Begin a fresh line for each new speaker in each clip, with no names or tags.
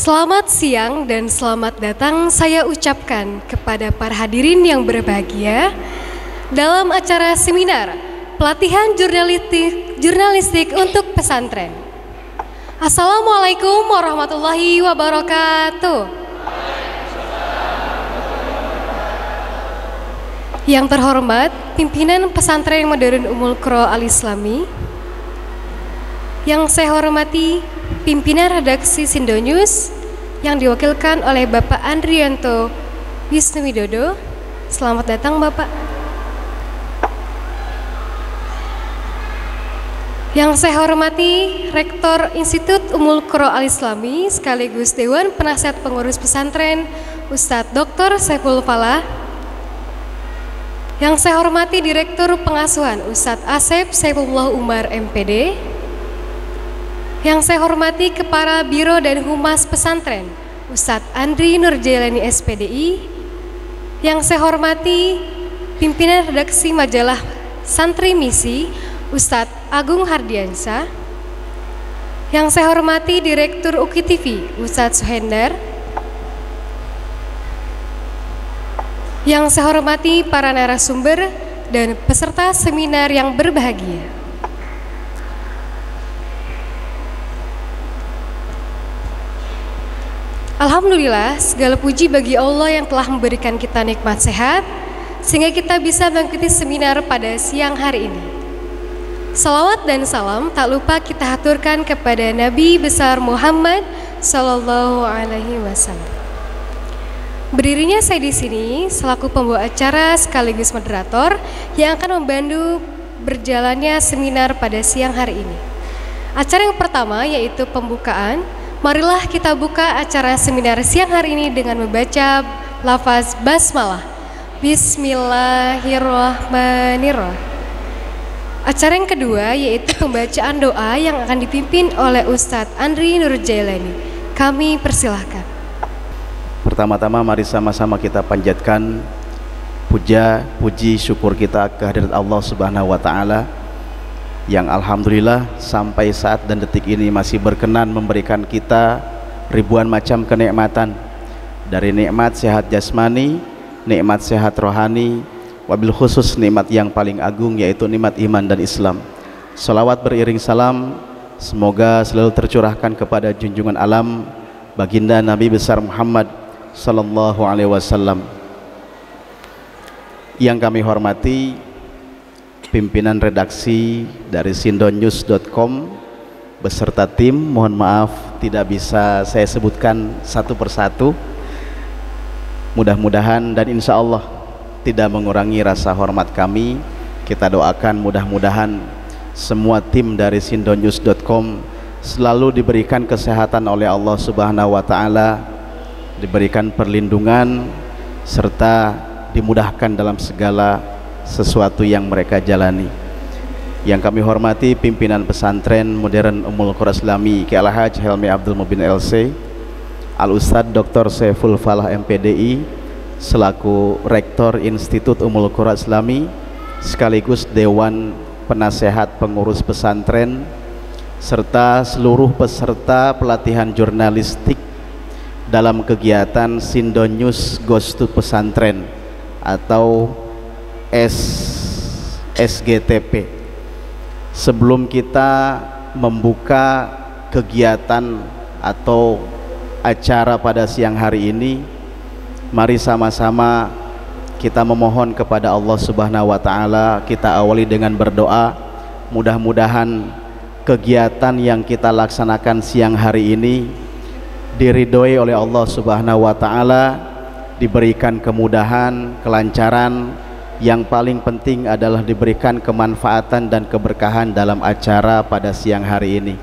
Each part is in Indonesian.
Selamat siang dan selamat datang saya ucapkan kepada para hadirin yang berbahagia dalam acara seminar pelatihan jurnalistik untuk pesantren. Assalamualaikum warahmatullahi wabarakatuh. Yang terhormat pimpinan pesantren modern Ummul Qura Al-Islami, yang saya hormati pimpinan redaksi Sindonews yang diwakilkan oleh Bapak Andrianto Wisnuwidodo. Selamat datang Bapak. Yang saya hormati Rektor Institut Ummul Qura Al-Islami sekaligus Dewan Penasihat Pengurus Pesantren Ustadz Dr. Saiful Falah. Yang saya hormati Direktur Pengasuhan Ustadz Asep Saifullah Umar MPD. Yang saya hormati Kepala Biro dan Humas Pesantren Ustadz Andri Nurjailani SPDI. Yang saya hormati pimpinan redaksi majalah Santri Misi Ustadz Agung Hardiansyah. Yang saya hormati Direktur UKI TV Ustadz Suhendar. Yang saya hormati para narasumber dan peserta seminar yang berbahagia. Alhamdulillah, segala puji bagi Allah yang telah memberikan kita nikmat sehat sehingga kita bisa mengikuti seminar pada siang hari ini. Salawat dan salam tak lupa kita haturkan kepada Nabi besar Muhammad Sallallahu Alaihi Wasallam. Berdirinya saya di sini selaku pembawa acara sekaligus moderator yang akan membantu berjalannya seminar pada siang hari ini. Acara yang pertama yaitu pembukaan. Marilah kita buka acara seminar siang hari ini dengan membaca lafaz basmalah. Bismillahirrahmanirrahim. Acara yang kedua yaitu pembacaan doa yang akan dipimpin oleh Ustadz Andri Nurjailani. Kami persilahkan.
Pertama-tama mari sama-sama kita panjatkan puji syukur kita kehadirat Allah Subhanahu wa taala yang alhamdulillah sampai saat dan detik ini masih berkenan memberikan kita ribuan macam kenikmatan, dari nikmat sehat jasmani, nikmat sehat rohani, wabil khusus nikmat yang paling agung yaitu nikmat iman dan Islam. Salawat beriring salam semoga selalu tercurahkan kepada junjungan alam baginda Nabi besar Muhammad sallallahu alaihi wasallam. Yang kami hormati pimpinan redaksi dari sindonews.com beserta tim, mohon maaf tidak bisa saya sebutkan satu persatu. Mudah-mudahan dan insya Allah tidak mengurangi rasa hormat kami. Kita doakan mudah-mudahan semua tim dari sindonews.com selalu diberikan kesehatan oleh Allah Subhanahu wa taala, diberikan perlindungan serta dimudahkan dalam segala sesuatu yang mereka jalani. Yang kami hormati pimpinan pesantren modern Ummul Qura Islami Ki Al-Haj Helmi Abdul Mubin LC, Al-Ustadz Dr. Saiful Falah MPDI selaku Rektor Institut Ummul Qura Islami sekaligus Dewan Penasehat Pengurus Pesantren serta seluruh peserta pelatihan jurnalistik dalam kegiatan Sindonews Goes to Pesantren atau SGTP. Sebelum kita membuka kegiatan atau acara pada siang hari ini, mari sama-sama kita memohon kepada Allah Subhanahu wa taala. Kita awali dengan berdoa, mudah-mudahan kegiatan yang kita laksanakan siang hari ini diridhoi oleh Allah Subhanahu wa taala, diberikan kemudahan, kelancaran. Yang paling penting adalah diberikan kemanfaatan dan keberkahan dalam acara pada siang hari ini.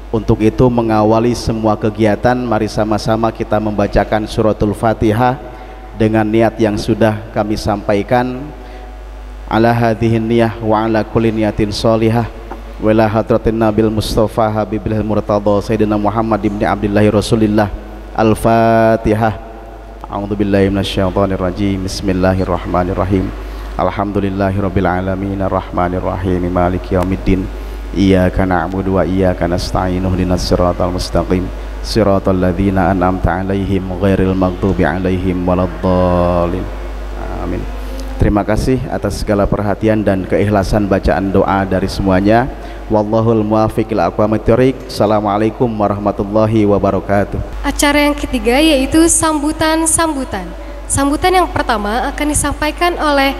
Untuk itu mengawali semua kegiatan, mari sama-sama kita membacakan suratul Fatihah dengan niat yang sudah kami sampaikan. Ala hadhihin niyah wa ala kulli niyatin sholihah wa ila hadratin nabil mustafa habibil murtada sayyidina Muhammad ibn Abdullah Rasulillah. Al-Fatihah. A'udzubillahi minasyaitonir rajim. Bismillahirrahmanirrahim. Alhamdulillahirabbil alamin arrahmanir rahim maliki yaumiddin iyyaka na'budu wa iyyaka nasta'in ihdinas siratal mustaqim siratal ladzina an'amta 'alaihim ghairil maghdubi 'alaihim waladdallin. Amin. Terima kasih atas segala perhatian dan keikhlasan bacaan doa dari semuanya. Wallahul muwaffiq ila aqwamit thoriq. Assalamualaikum warahmatullahi wabarakatuh.
Acara yang ketiga yaitu sambutan-sambutan. Sambutan yang pertama akan disampaikan oleh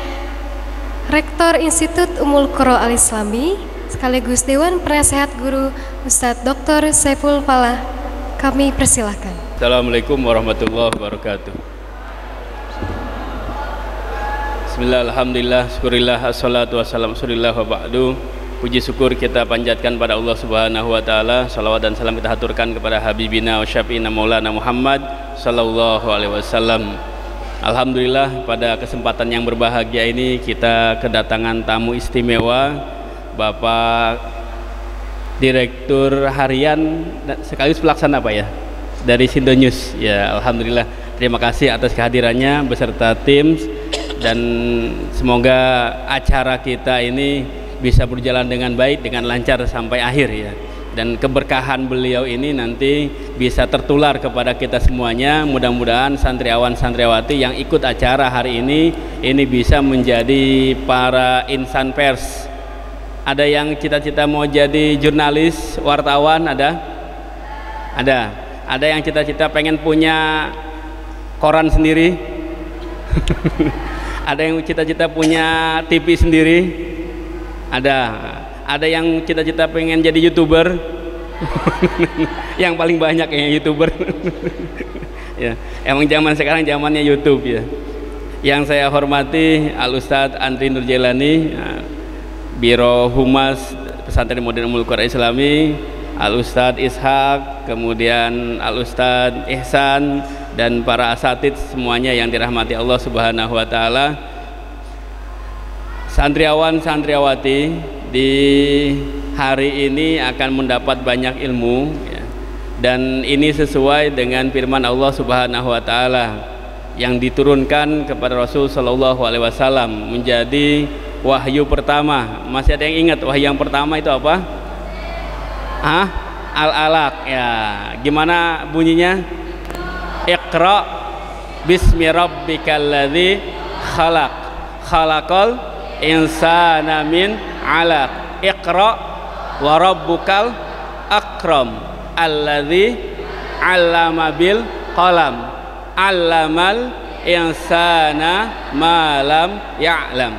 Rektor Institut Ummul Qura Al-Islami sekaligus Dewan Penasehat Guru Ustadz Dr. Saiful Falah. Kami persilahkan.
Assalamualaikum warahmatullahi wabarakatuh. Bismillah, alhamdulillah, syukurillah, assalatu wassalamu rasulillah wa ba'du. Puji syukur kita panjatkan pada Allah subhanahu wa ta'ala. Salawat dan salam kita haturkan kepada Habibina wa Syafi'ina Maulana Muhammad sallallahu alaihi wasallam. Alhamdulillah, pada kesempatan yang berbahagia ini kita kedatangan tamu istimewa, Bapak Direktur Harian sekaligus pelaksana Pak ya dari Sindonews. Ya, alhamdulillah, terima kasih atas kehadirannya beserta tim, dan semoga acara kita ini bisa berjalan dengan baik, dengan lancar sampai akhir ya. Dan keberkahan beliau ini nanti bisa tertular kepada kita semuanya. Mudah-mudahan santriawan santriawati yang ikut acara hari ini bisa menjadi para insan pers. Ada yang cita-cita mau jadi jurnalis, wartawan, ada? Ada yang cita-cita pengen punya koran sendiri? Ada yang cita-cita punya TV sendiri? Ada yang cita-cita pengen jadi YouTuber? Yang paling banyak yang YouTuber. Ya, emang zaman sekarang zamannya YouTube ya. Yang saya hormati Al Ustadz Andri Nur Jailani, Biro Humas Pesantren Modern Ummul Qura Islami, Al Ustadz Ishak, kemudian Al Ustadz Ihsan, dan para asatid semuanya yang dirahmati Allah subhanahu wa ta'ala. Santriawan santriawati di hari ini akan mendapat banyak ilmu ya. Dan ini sesuai dengan firman Allah subhanahu wa ta'ala yang diturunkan kepada Rasul sallallahu alaihi wasallam menjadi wahyu pertama. Masih ada yang ingat wahyu yang pertama itu apa? Al-Alaq ya. Gimana bunyinya? Iqra bismi rabbikal ladzi khalaq, khalaqal insana min 'alaq. Iqra wa rabbukal akram alladzi 'allama bil qalam 'allamal insana ma lam ya'lam.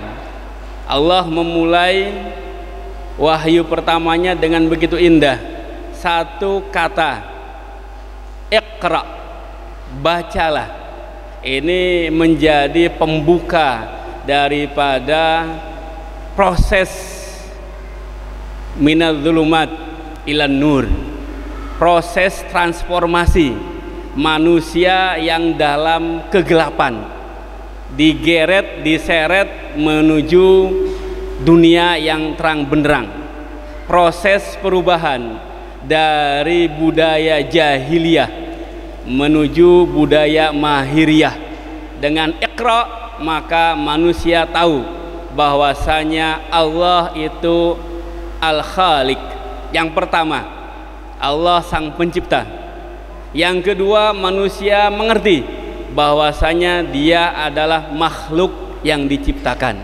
Allah memulai wahyu pertamanya dengan begitu indah. Satu kata, Iqra, bacalah. Ini menjadi pembuka daripada proses minadz-dzulumat ilan nur, proses transformasi manusia yang dalam kegelapan digeret, diseret menuju dunia yang terang benderang. Proses perubahan dari budaya jahiliyah menuju budaya mahiriyah. Dengan Iqra maka manusia tahu bahwasanya Allah itu Al-Khaliq. Yang pertama, Allah sang pencipta. Yang kedua, manusia mengerti bahwasanya dia adalah makhluk yang diciptakan.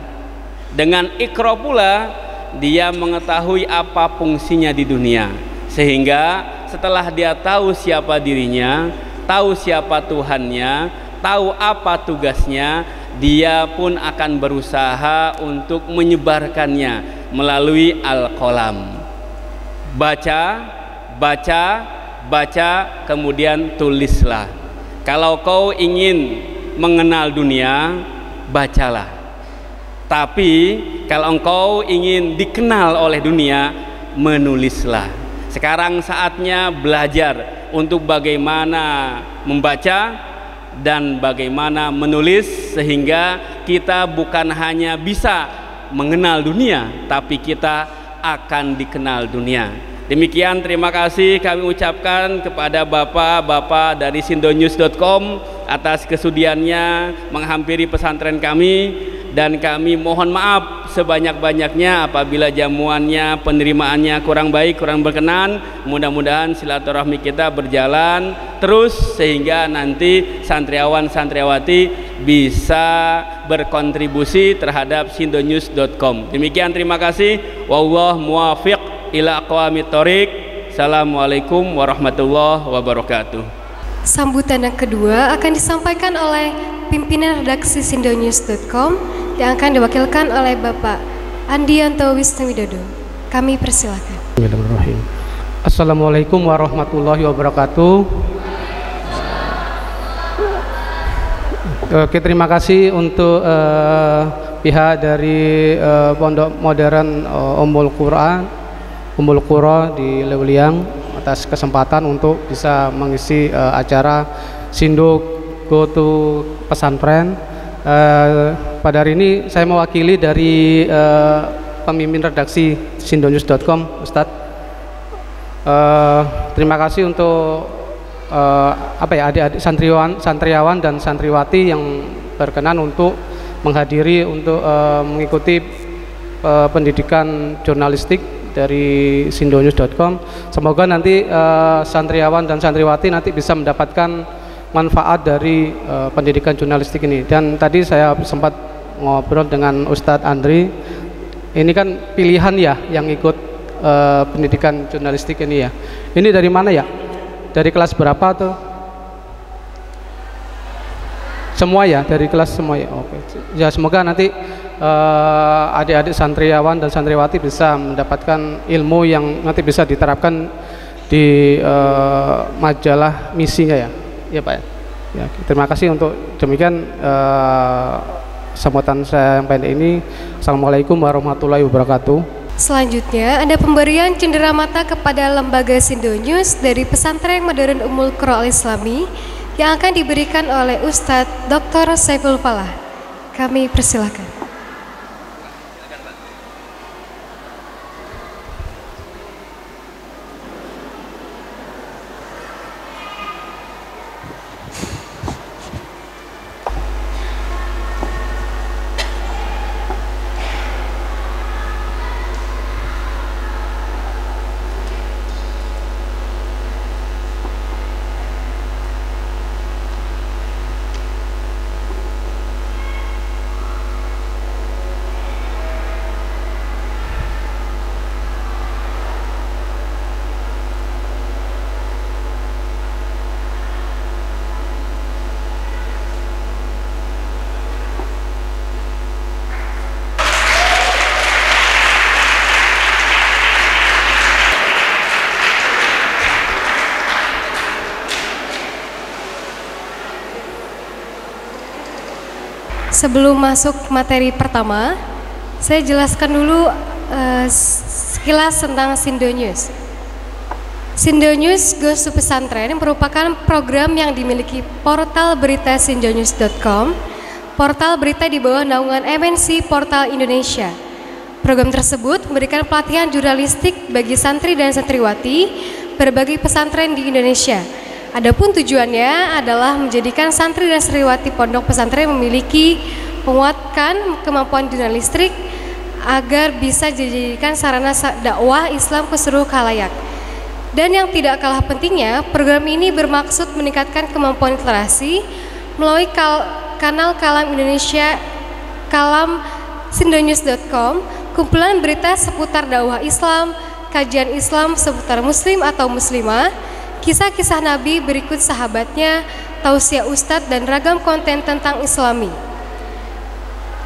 Dengan Iqra pula dia mengetahui apa fungsinya di dunia, sehingga setelah dia tahu siapa dirinya, tahu siapa Tuhannya, tahu apa tugasnya, dia pun akan berusaha untuk menyebarkannya melalui Al-Qalam. Baca, baca, baca, kemudian tulislah. Kalau kau ingin mengenal dunia, bacalah. Tapi kalau engkau ingin dikenal oleh dunia, menulislah. Sekarang saatnya belajar untuk bagaimana membaca dan bagaimana menulis, sehingga kita bukan hanya bisa mengenal dunia, tapi kita akan dikenal dunia. Demikian, terima kasih kami ucapkan kepada bapak-bapak dari sindonews.com atas kesudiannya menghampiri pesantren kami dan kami mohon maaf sebanyak-banyaknya apabila jamuannya, penerimaannya kurang baik, kurang berkenan. Mudah-mudahan silaturahmi kita berjalan terus sehingga nanti santriawan santriawati bisa berkontribusi terhadap sindonews.com. Demikian, terima kasih. Wallahu muwaffiq ila aqwamit thoriq. Assalamualaikum warahmatullahi wabarakatuh.
Sambutan yang kedua akan disampaikan oleh pimpinan redaksi sindonews.com yang akan diwakilkan oleh Bapak Andianto Wisnuwidodo. Kami persilakan.
Bismillahirrahmanirrahim. Assalamualaikum warahmatullahi wabarakatuh. Oke, terima kasih untuk pihak dari Pondok Modern Ummul Qura di Lewiliang atas kesempatan untuk bisa mengisi acara Sinduk Go to Pesantren. Pada hari ini saya mewakili dari pemimpin redaksi sindonews.com, Ustadz. Terima kasih untuk adik-adik santriawan dan santriwati yang berkenan untuk menghadiri untuk mengikuti pendidikan jurnalistik dari sindonews.com. Semoga nanti santriawan dan santriwati nanti bisa mendapatkan manfaat dari pendidikan jurnalistik ini. Dan tadi saya sempat ngobrol dengan Ustadz Andri. Ini kan pilihan ya yang ikut pendidikan jurnalistik ini ya. Ini dari mana ya? Dari kelas berapa tuh? Semua ya, dari kelas semua ya. Oke. Ya, semoga nanti adik-adik santriawan dan santriwati bisa mendapatkan ilmu yang nanti bisa diterapkan di majalah misinya ya. Ya Pak. Ya, terima kasih untuk demikian sambutan saya yang pendek ini. Assalamualaikum warahmatullahi wabarakatuh.
Selanjutnya ada pemberian cenderamata kepada lembaga Sindonews dari Pesantren Modern Ummul Qura Al-Islami yang akan diberikan oleh Ustadz Dr. Saiful Falah. Kami persilakan. Sebelum masuk materi pertama, saya jelaskan dulu sekilas tentang Sindonews. Sindonews Goes to Pesantren merupakan program yang dimiliki portal berita sindonews.com, portal berita di bawah naungan MNC Portal Indonesia. Program tersebut memberikan pelatihan jurnalistik bagi santri dan santriwati berbagai pesantren di Indonesia. Adapun tujuannya adalah menjadikan santri dan santriwati pondok pesantren memiliki menguatkan kemampuan jurnalistik agar bisa dijadikan sarana dakwah Islam ke seluruh khalayak. Dan yang tidak kalah pentingnya, program ini bermaksud meningkatkan kemampuan literasi melalui kanal Kalam Indonesia, Kalam Sindonews.com, kumpulan berita seputar dakwah Islam, kajian Islam seputar muslim atau muslimah, kisah-kisah Nabi berikut sahabatnya, tausiah ustadz, dan ragam konten tentang Islami.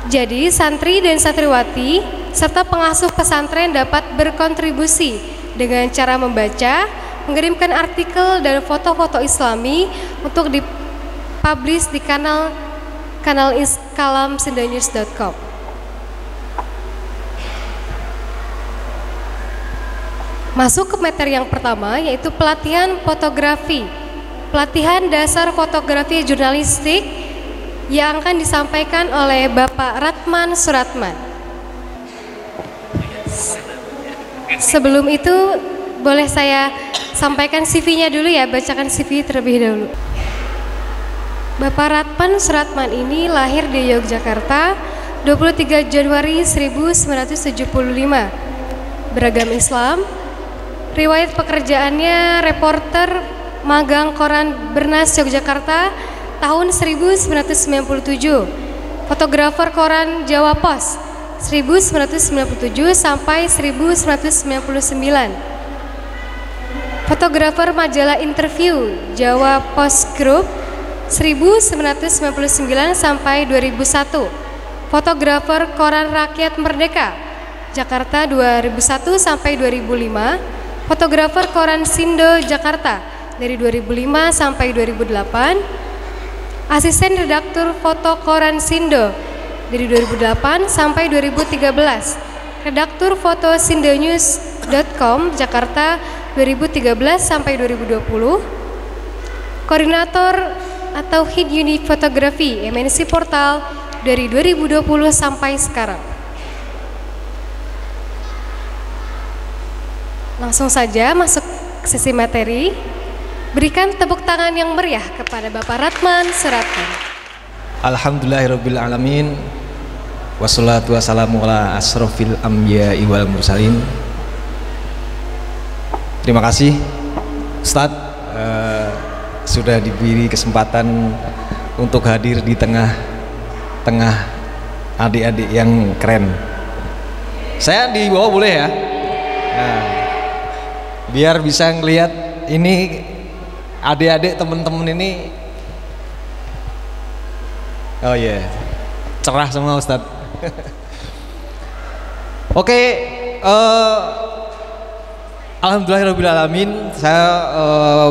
Jadi santri dan santriwati serta pengasuh pesantren dapat berkontribusi dengan cara membaca, mengirimkan artikel dan foto-foto Islami untuk dipublish di kanal Kalam Sindonews.com. Masuk ke materi yang pertama, yaitu pelatihan fotografi, pelatihan dasar fotografi jurnalistik yang akan disampaikan oleh Bapak Ratman Suratman. Sebelum itu boleh saya sampaikan CV-nya dulu ya, bacakan CV terlebih dahulu. Bapak Ratman Suratman ini lahir di Yogyakarta 23 Januari 1975. Beragam Islam. Riwayat pekerjaannya reporter magang koran Bernas Yogyakarta tahun 1997. Fotografer koran Jawa Pos 1997 sampai 1999. Fotografer majalah Interview Jawa Post Group 1999 sampai 2001. Fotografer koran Rakyat Merdeka Jakarta 2001 sampai 2005. Fotografer koran Sindo Jakarta dari 2005 sampai 2008. Asisten redaktur foto koran Sindo dari 2008 sampai 2013. Redaktur foto sindonews.com Jakarta 2013 sampai 2020. Koordinator atau Head Unit Fotografi MNC Portal dari 2020 sampai sekarang. Langsung saja masuk ke sesi materi. Berikan tepuk tangan yang meriah kepada Bapak Ratman Suratman.
Alhamdulillahirrabbilalamin. Wassalatu wassalamu ala asrofil anbiya'i wal mursalin. Terima kasih Ustadz sudah diberi kesempatan untuk hadir di tengah adik-adik yang keren. Saya di bawah boleh ya? Nah, biar bisa ngelihat ini adik-adik teman-teman ini. Oh iya, cerah semua Ustadz. Oke, alhamdulillahirrahmanirrahim. Saya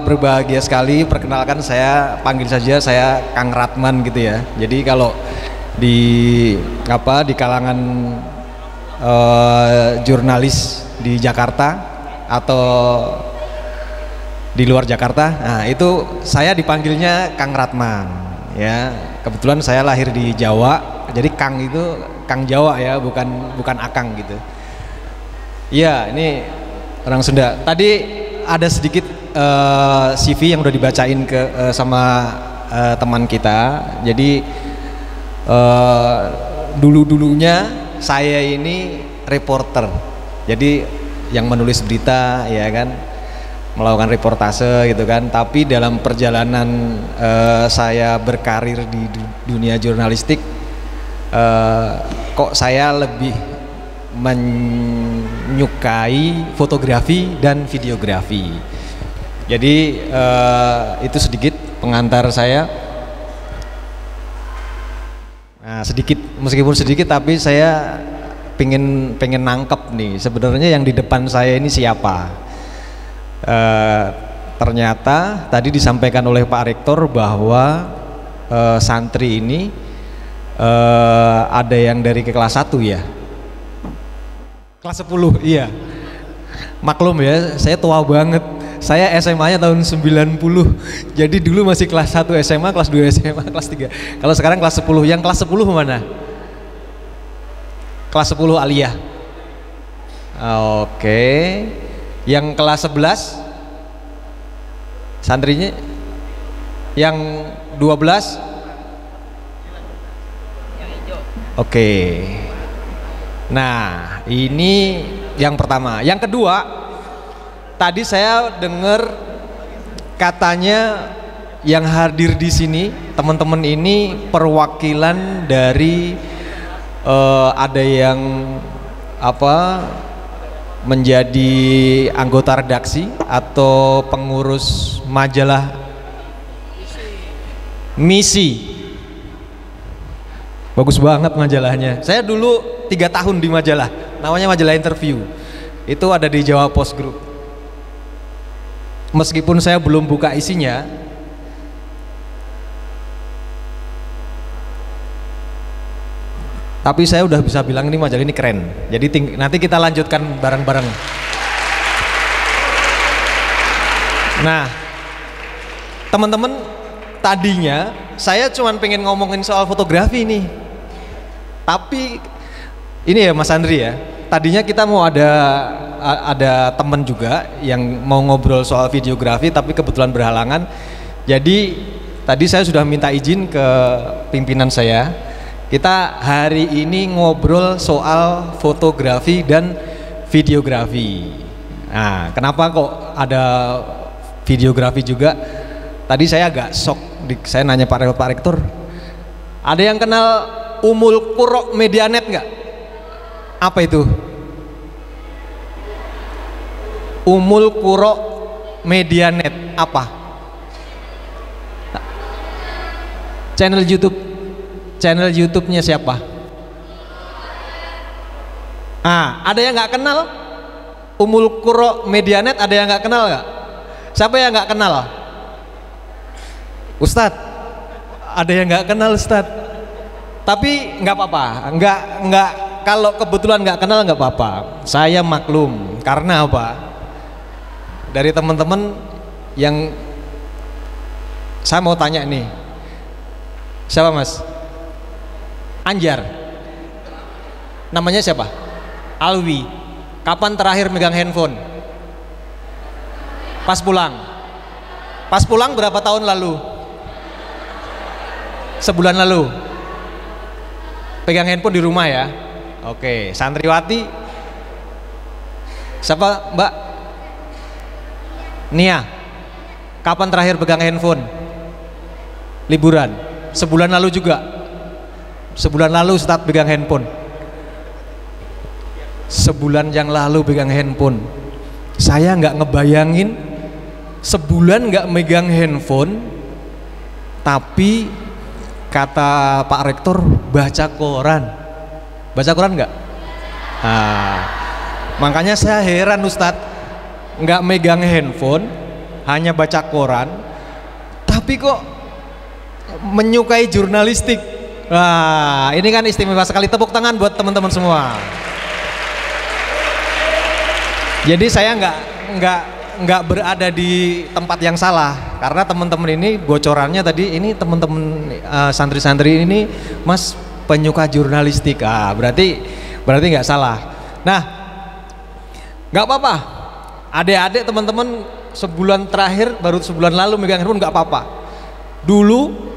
berbahagia sekali. Perkenalkan, saya panggil saja saya Kang Ratman gitu ya. Jadi kalau di kalangan jurnalis di Jakarta atau di luar Jakarta, nah itu saya dipanggilnya Kang Ratman ya. Kebetulan saya lahir di Jawa, jadi Kang itu Kang Jawa ya, bukan Akang gitu. Iya, ini orang Sunda. Tadi ada sedikit CV yang udah dibacain sama teman kita. Jadi dulunya saya ini reporter. Jadi yang menulis berita ya kan, melakukan reportase gitu kan. Tapi dalam perjalanan saya berkarir di dunia jurnalistik, kok saya lebih menyukai fotografi dan videografi. Jadi itu sedikit pengantar saya. Nah, sedikit, meskipun sedikit tapi saya pengen nangkep nih sebenarnya yang di depan saya ini siapa. Ternyata tadi disampaikan oleh Pak Rektor bahwa santri ini ada yang dari kelas 1 ya. Kelas 10, iya. Maklum ya, saya tua banget. Saya SMA-nya tahun 90. Jadi dulu masih kelas 1 SMA, kelas 2 SMA, kelas 3. Kalau sekarang kelas 10. Yang kelas 10 mana? Kelas 10 aliyah. Oke. Yang kelas 11 santrinya? Yang 12? Oke. Nah, ini yang pertama. Yang kedua, tadi saya dengar katanya yang hadir di sini teman-teman ini perwakilan dari ada yang menjadi anggota redaksi atau pengurus majalah Misi. Bagus banget majalahnya. Saya dulu 3 tahun di majalah, namanya majalah Interview. Itu ada di Jawa Post Group. Meskipun saya belum buka isinya, tapi saya udah bisa bilang ini majalah ini keren. Jadi nanti kita lanjutkan bareng-bareng. Nah, teman-teman, tadinya saya cuman pengen ngomongin soal fotografi nih. Tapi ini ya Mas Andri ya, tadinya kita mau ada teman juga yang mau ngobrol soal videografi, tapi kebetulan berhalangan. Jadi tadi saya sudah minta izin ke pimpinan saya, Kita hari ini ngobrol soal fotografi dan videografi. Nah, kenapa kok ada videografi juga? Tadi saya agak shock, saya nanya Pak Rektor, ada yang kenal Umul Qura Medianet nggak? Apa itu? Umul Qura Medianet apa? Channel YouTube-nya siapa? Ada yang nggak kenal Umul Qura Medianet? Ada yang nggak kenal nggak? Siapa yang nggak kenal? Ustadz, ada yang nggak kenal Ustadz. Tapi nggak apa-apa, nggak kalau kebetulan nggak kenal nggak apa-apa. Saya maklum, karena apa? Dari teman-teman yang saya mau tanya nih, siapa Mas? Anjar. Namanya siapa? Alwi. Kapan terakhir megang handphone? Pas pulang. Pas pulang berapa tahun lalu? Sebulan lalu. Pegang handphone di rumah ya. Oke, santriwati. Siapa Mbak? Nia. Kapan terakhir pegang handphone? Liburan. Sebulan lalu juga. Sebulan lalu Ustadz pegang handphone. Sebulan yang lalu pegang handphone. Saya nggak ngebayangin sebulan nggak megang handphone, tapi kata Pak Rektor baca koran. Baca koran nggak? Makanya saya heran Ustadz, nggak megang handphone, hanya baca koran, tapi kok menyukai jurnalistik. Wah, ini kan istimewa sekali. Tepuk tangan buat teman-teman semua. Jadi saya nggak berada di tempat yang salah, karena teman-teman ini bocorannya tadi ini teman-teman santri-santri ini Mas penyuka jurnalistik. Berarti nggak salah. Nah, nggak apa-apa. Adik-adik teman-teman sebulan terakhir baru sebulan lalu megang handphone nggak apa-apa. Dulu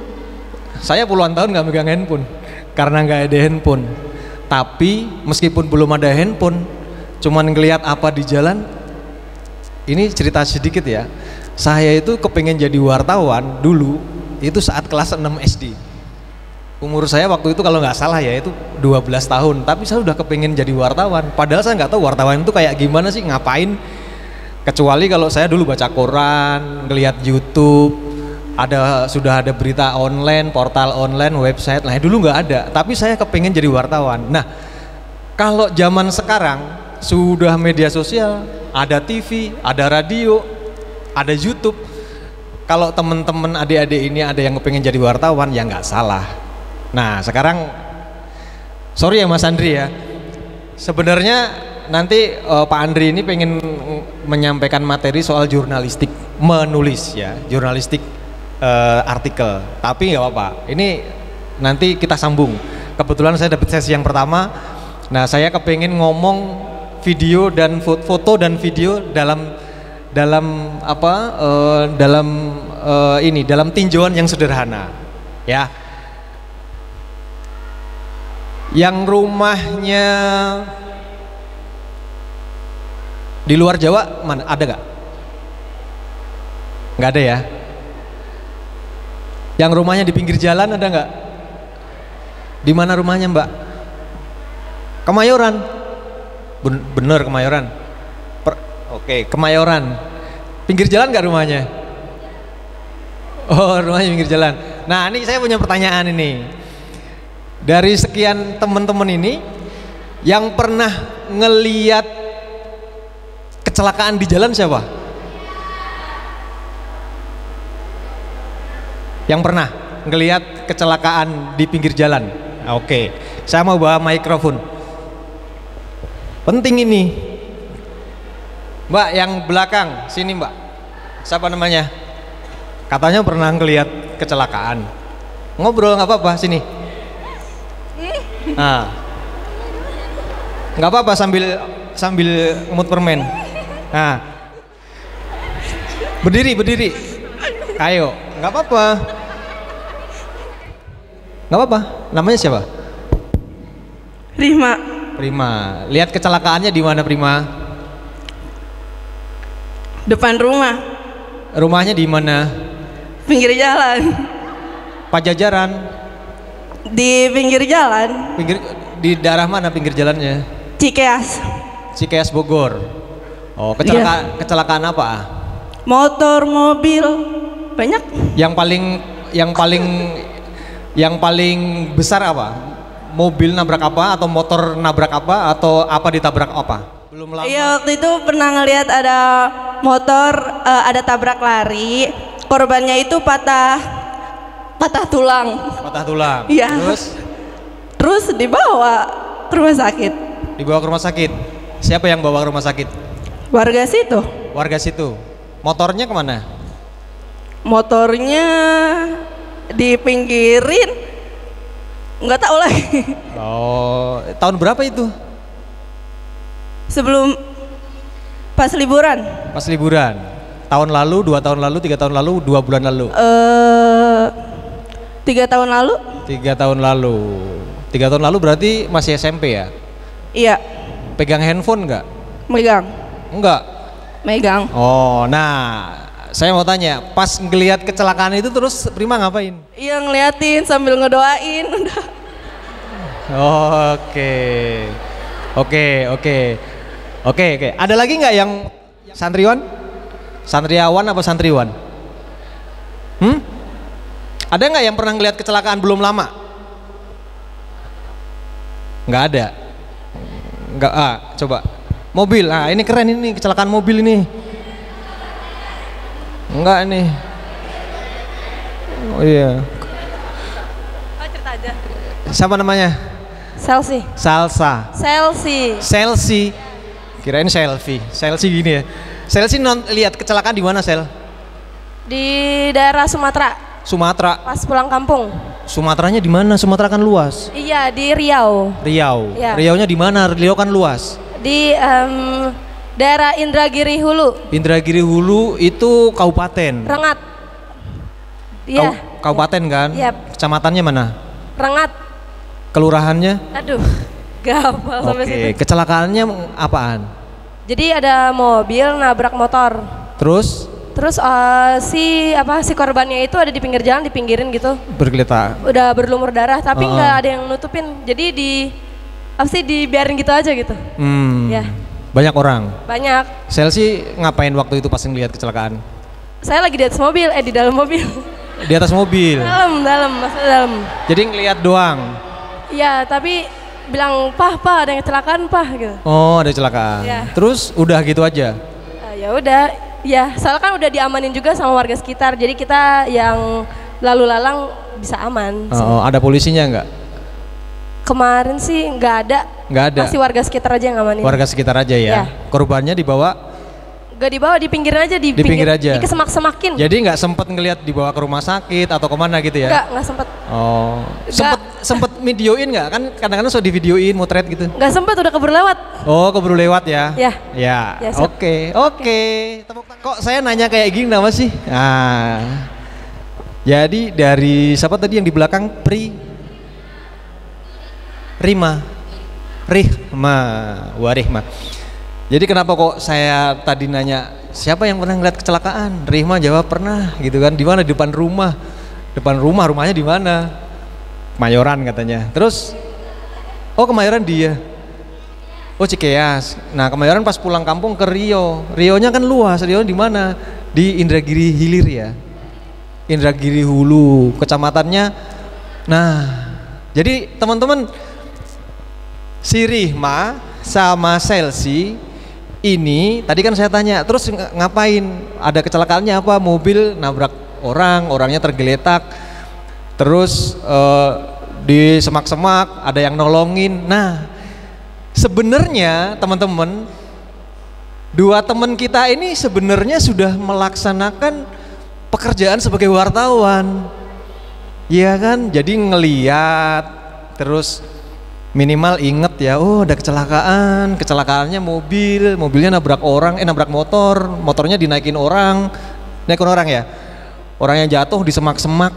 saya puluhan tahun nggak megang handphone karena nggak ada handphone. Tapi meskipun belum ada handphone, cuman ngelihat apa di jalan. Ini cerita sedikit ya. Saya itu kepengen jadi wartawan dulu itu saat kelas 6 SD. Umur saya waktu itu kalau nggak salah ya itu 12 tahun. Tapi saya udah kepengen jadi wartawan. Padahal saya nggak tahu wartawan itu kayak gimana sih, ngapain. Kecuali kalau saya dulu baca koran, ngelihat YouTube. Sudah ada berita online, portal online, website. Nah dulu nggak ada, tapi saya kepengen jadi wartawan. Nah kalau zaman sekarang sudah media sosial, ada TV, ada radio, ada YouTube. Kalau teman-teman adik-adik ini ada yang kepengen jadi wartawan, ya nggak salah. Nah sekarang, sorry ya Mas Andri ya, sebenarnya nanti Pak Andri ini pengen menyampaikan materi soal jurnalistik, menulis ya, jurnalistik. Artikel, tapi nggak apa-apa. Ini nanti kita sambung. Kebetulan saya dapat sesi yang pertama. Nah, saya kepengen ngomong video dan foto dan video dalam tinjauan yang sederhana, ya. Yang rumahnya di luar Jawa mana? Ada nggak? Nggak ada ya. Yang rumahnya di pinggir jalan ada nggak? Di mana rumahnya Mbak? Kemayoran. Bener Kemayoran. Oke, Kemayoran. Pinggir jalan nggak rumahnya? Oh, rumahnya pinggir jalan. Nah, ini saya punya pertanyaan ini. Dari sekian teman-teman ini, yang pernah ngeliat kecelakaan di jalan siapa? Yang pernah ngelihat kecelakaan di pinggir jalan? Oke, saya mau bawa mikrofon. Penting ini. Mbak yang belakang, sini Mbak. Siapa namanya? Katanya pernah ngelihat kecelakaan. Ngobrol nggak apa-apa, sini. Nggak apa-apa sambil ngemut permen. Nah, berdiri. Ayo, nggak apa-apa. Nggak apa-apa. Namanya siapa?
Rima.
Prima. Lihat kecelakaannya di mana Prima?
Depan rumah.
Rumahnya di mana?
Pinggir jalan.
Pajajaran.
Di pinggir jalan.
Di daerah mana pinggir jalannya?
Cikeas.
Cikeas Bogor. Oh, kecelakaan apa?
Motor, mobil, banyak.
Yang paling besar apa? Mobil nabrak apa atau motor nabrak apa atau apa ditabrak apa? Belum lama.
Iya, waktu itu pernah ngelihat ada motor ada tabrak lari. Korbannya itu patah tulang.
Patah tulang.
Iya. Terus dibawa ke rumah sakit.
Dibawa ke rumah sakit. Siapa yang bawa ke rumah sakit?
Warga situ.
Warga situ. Motornya kemana?
Motornya dipinggirin. Nggak tahu lagi.
Oh, tahun berapa itu?
Sebelum pas liburan.
Pas liburan. Tahun lalu, 2 tahun lalu, 3 tahun lalu, 2 bulan lalu.
3 tahun lalu.
3 tahun lalu. 3 tahun lalu berarti masih SMP ya?
Iya.
Pegang handphone nggak?
Megang.
Enggak.
Megang.
Oh, nah, saya mau tanya, pas ngelihat kecelakaan itu terus Prima ngapain?
Iya, ngeliatin sambil ngedoain. Udah.
Oke. Ada lagi nggak yang santriwan? Santriawan apa santriwan? Ada nggak yang pernah ngelihat kecelakaan belum lama? Nggak ada. Nggak. Coba. Mobil. Ini keren ini kecelakaan mobil ini. Enggak nih. Oh iya.
Cerita aja.
Siapa namanya?
Selfie.
Salsa. Selfie. Kirain selfie. Selfie gini ya. Selfie lihat kecelakaan di mana, Sel?
Di daerah Sumatera.
Sumatera.
Pas pulang kampung.
Sumateranya di mana? Sumatera kan luas.
Iya, di Riau.
Ya. Riaunya di mana? Riau kan luas.
Di daerah Indragiri Hulu.
Indragiri Hulu itu kabupaten.
Rengat. Iya.
Kabupaten kan?
Yep.
Kecamatannya mana?
Rengat.
Kelurahannya?
Aduh, gampang sampai situ.
Oke, kecelakaannya apaan?
Jadi ada mobil nabrak motor.
Terus
si korbannya itu ada di pinggir jalan, dipinggirin gitu.
Bergeletak.
Udah berlumur darah, tapi nggak ada yang nutupin. Jadi dibiarin gitu aja gitu. Ya.
Banyak orang?
Banyak.
Selsi ngapain waktu itu pas ngeliat kecelakaan?
Saya lagi di atas mobil, di dalam mobil.
Di atas mobil?
Masuk dalam.
Jadi ngeliat doang?
Iya, tapi bilang, Pah, ada yang kecelakaan, Pah, gitu.
Oh, ada kecelakaan. Ya. Terus udah gitu aja?
Ya udah, ya soalnya kan udah diamanin juga sama warga sekitar, jadi kita yang lalu lalang bisa aman.
Ada polisinya nggak?
Kemarin sih nggak ada.
Nggak ada.
Masih warga sekitar aja yang ngamanin.
Warga sekitar aja ya. Korbannya dibawa?
Nggak dibawa, di pinggir aja, di
pinggir aja.
Di kesemak-semakin.
Jadi nggak sempet ngelihat dibawa ke rumah sakit atau kemana gitu ya?
Nggak sempet.
Oh, sempet videoin nggak? Kan kadang-kadang sudah divideoin, motret gitu.
Nggak sempet, udah keburu lewat.
Oh, keburu lewat ya?
Ya.
Oke. Kok saya nanya kayak gini nama sih? Jadi dari siapa tadi yang di belakang? Rihma. Jadi kenapa kok saya tadi nanya siapa yang pernah ngeliat kecelakaan? Rihma jawab pernah gitu kan. Di mana? Di depan rumah. Rumahnya di mana? Kemayoran katanya. Terus Kemayoran dia. Cikeas. Nah, Kemayoran pas pulang kampung ke Riau. Rionya kan luas. Rio di mana? Di Indragiri Hilir ya. Indragiri Hulu, kecamatannya. Nah, jadi teman-teman, si Rihma sama Selsi ini tadi kan saya tanya, terus ngapain? Ada kecelakaannya apa? Mobil nabrak orangnya tergeletak, terus di semak-semak ada yang nolongin. Nah, sebenarnya teman-teman, dua teman kita ini sebenarnya sudah melaksanakan pekerjaan sebagai wartawan, ya kan? Jadi ngeliat, terus minimal inget ya, ada kecelakaannya mobilnya nabrak motornya dinaikin orang ya, orangnya jatuh di semak-semak.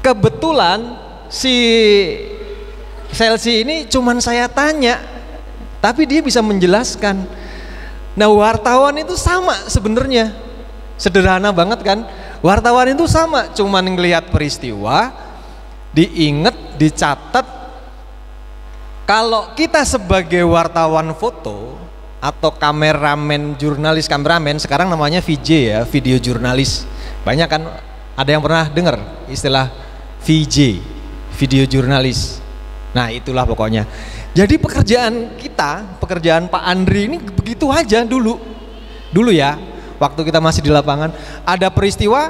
Kebetulan si Selsi ini cuman saya tanya, tapi dia bisa menjelaskan. Nah, wartawan itu sama sebenarnya, sederhana banget kan. Wartawan itu sama, cuman ngelihat peristiwa, diinget, dicatat. Kalau kita sebagai wartawan foto atau kameramen, jurnalis kameramen, sekarang namanya VJ ya, video jurnalis. Banyak kan, ada yang pernah dengar istilah VJ, video jurnalis. Nah, itulah pokoknya. Jadi pekerjaan kita, pekerjaan Pak Andri ini begitu aja dulu ya, waktu kita masih di lapangan, ada peristiwa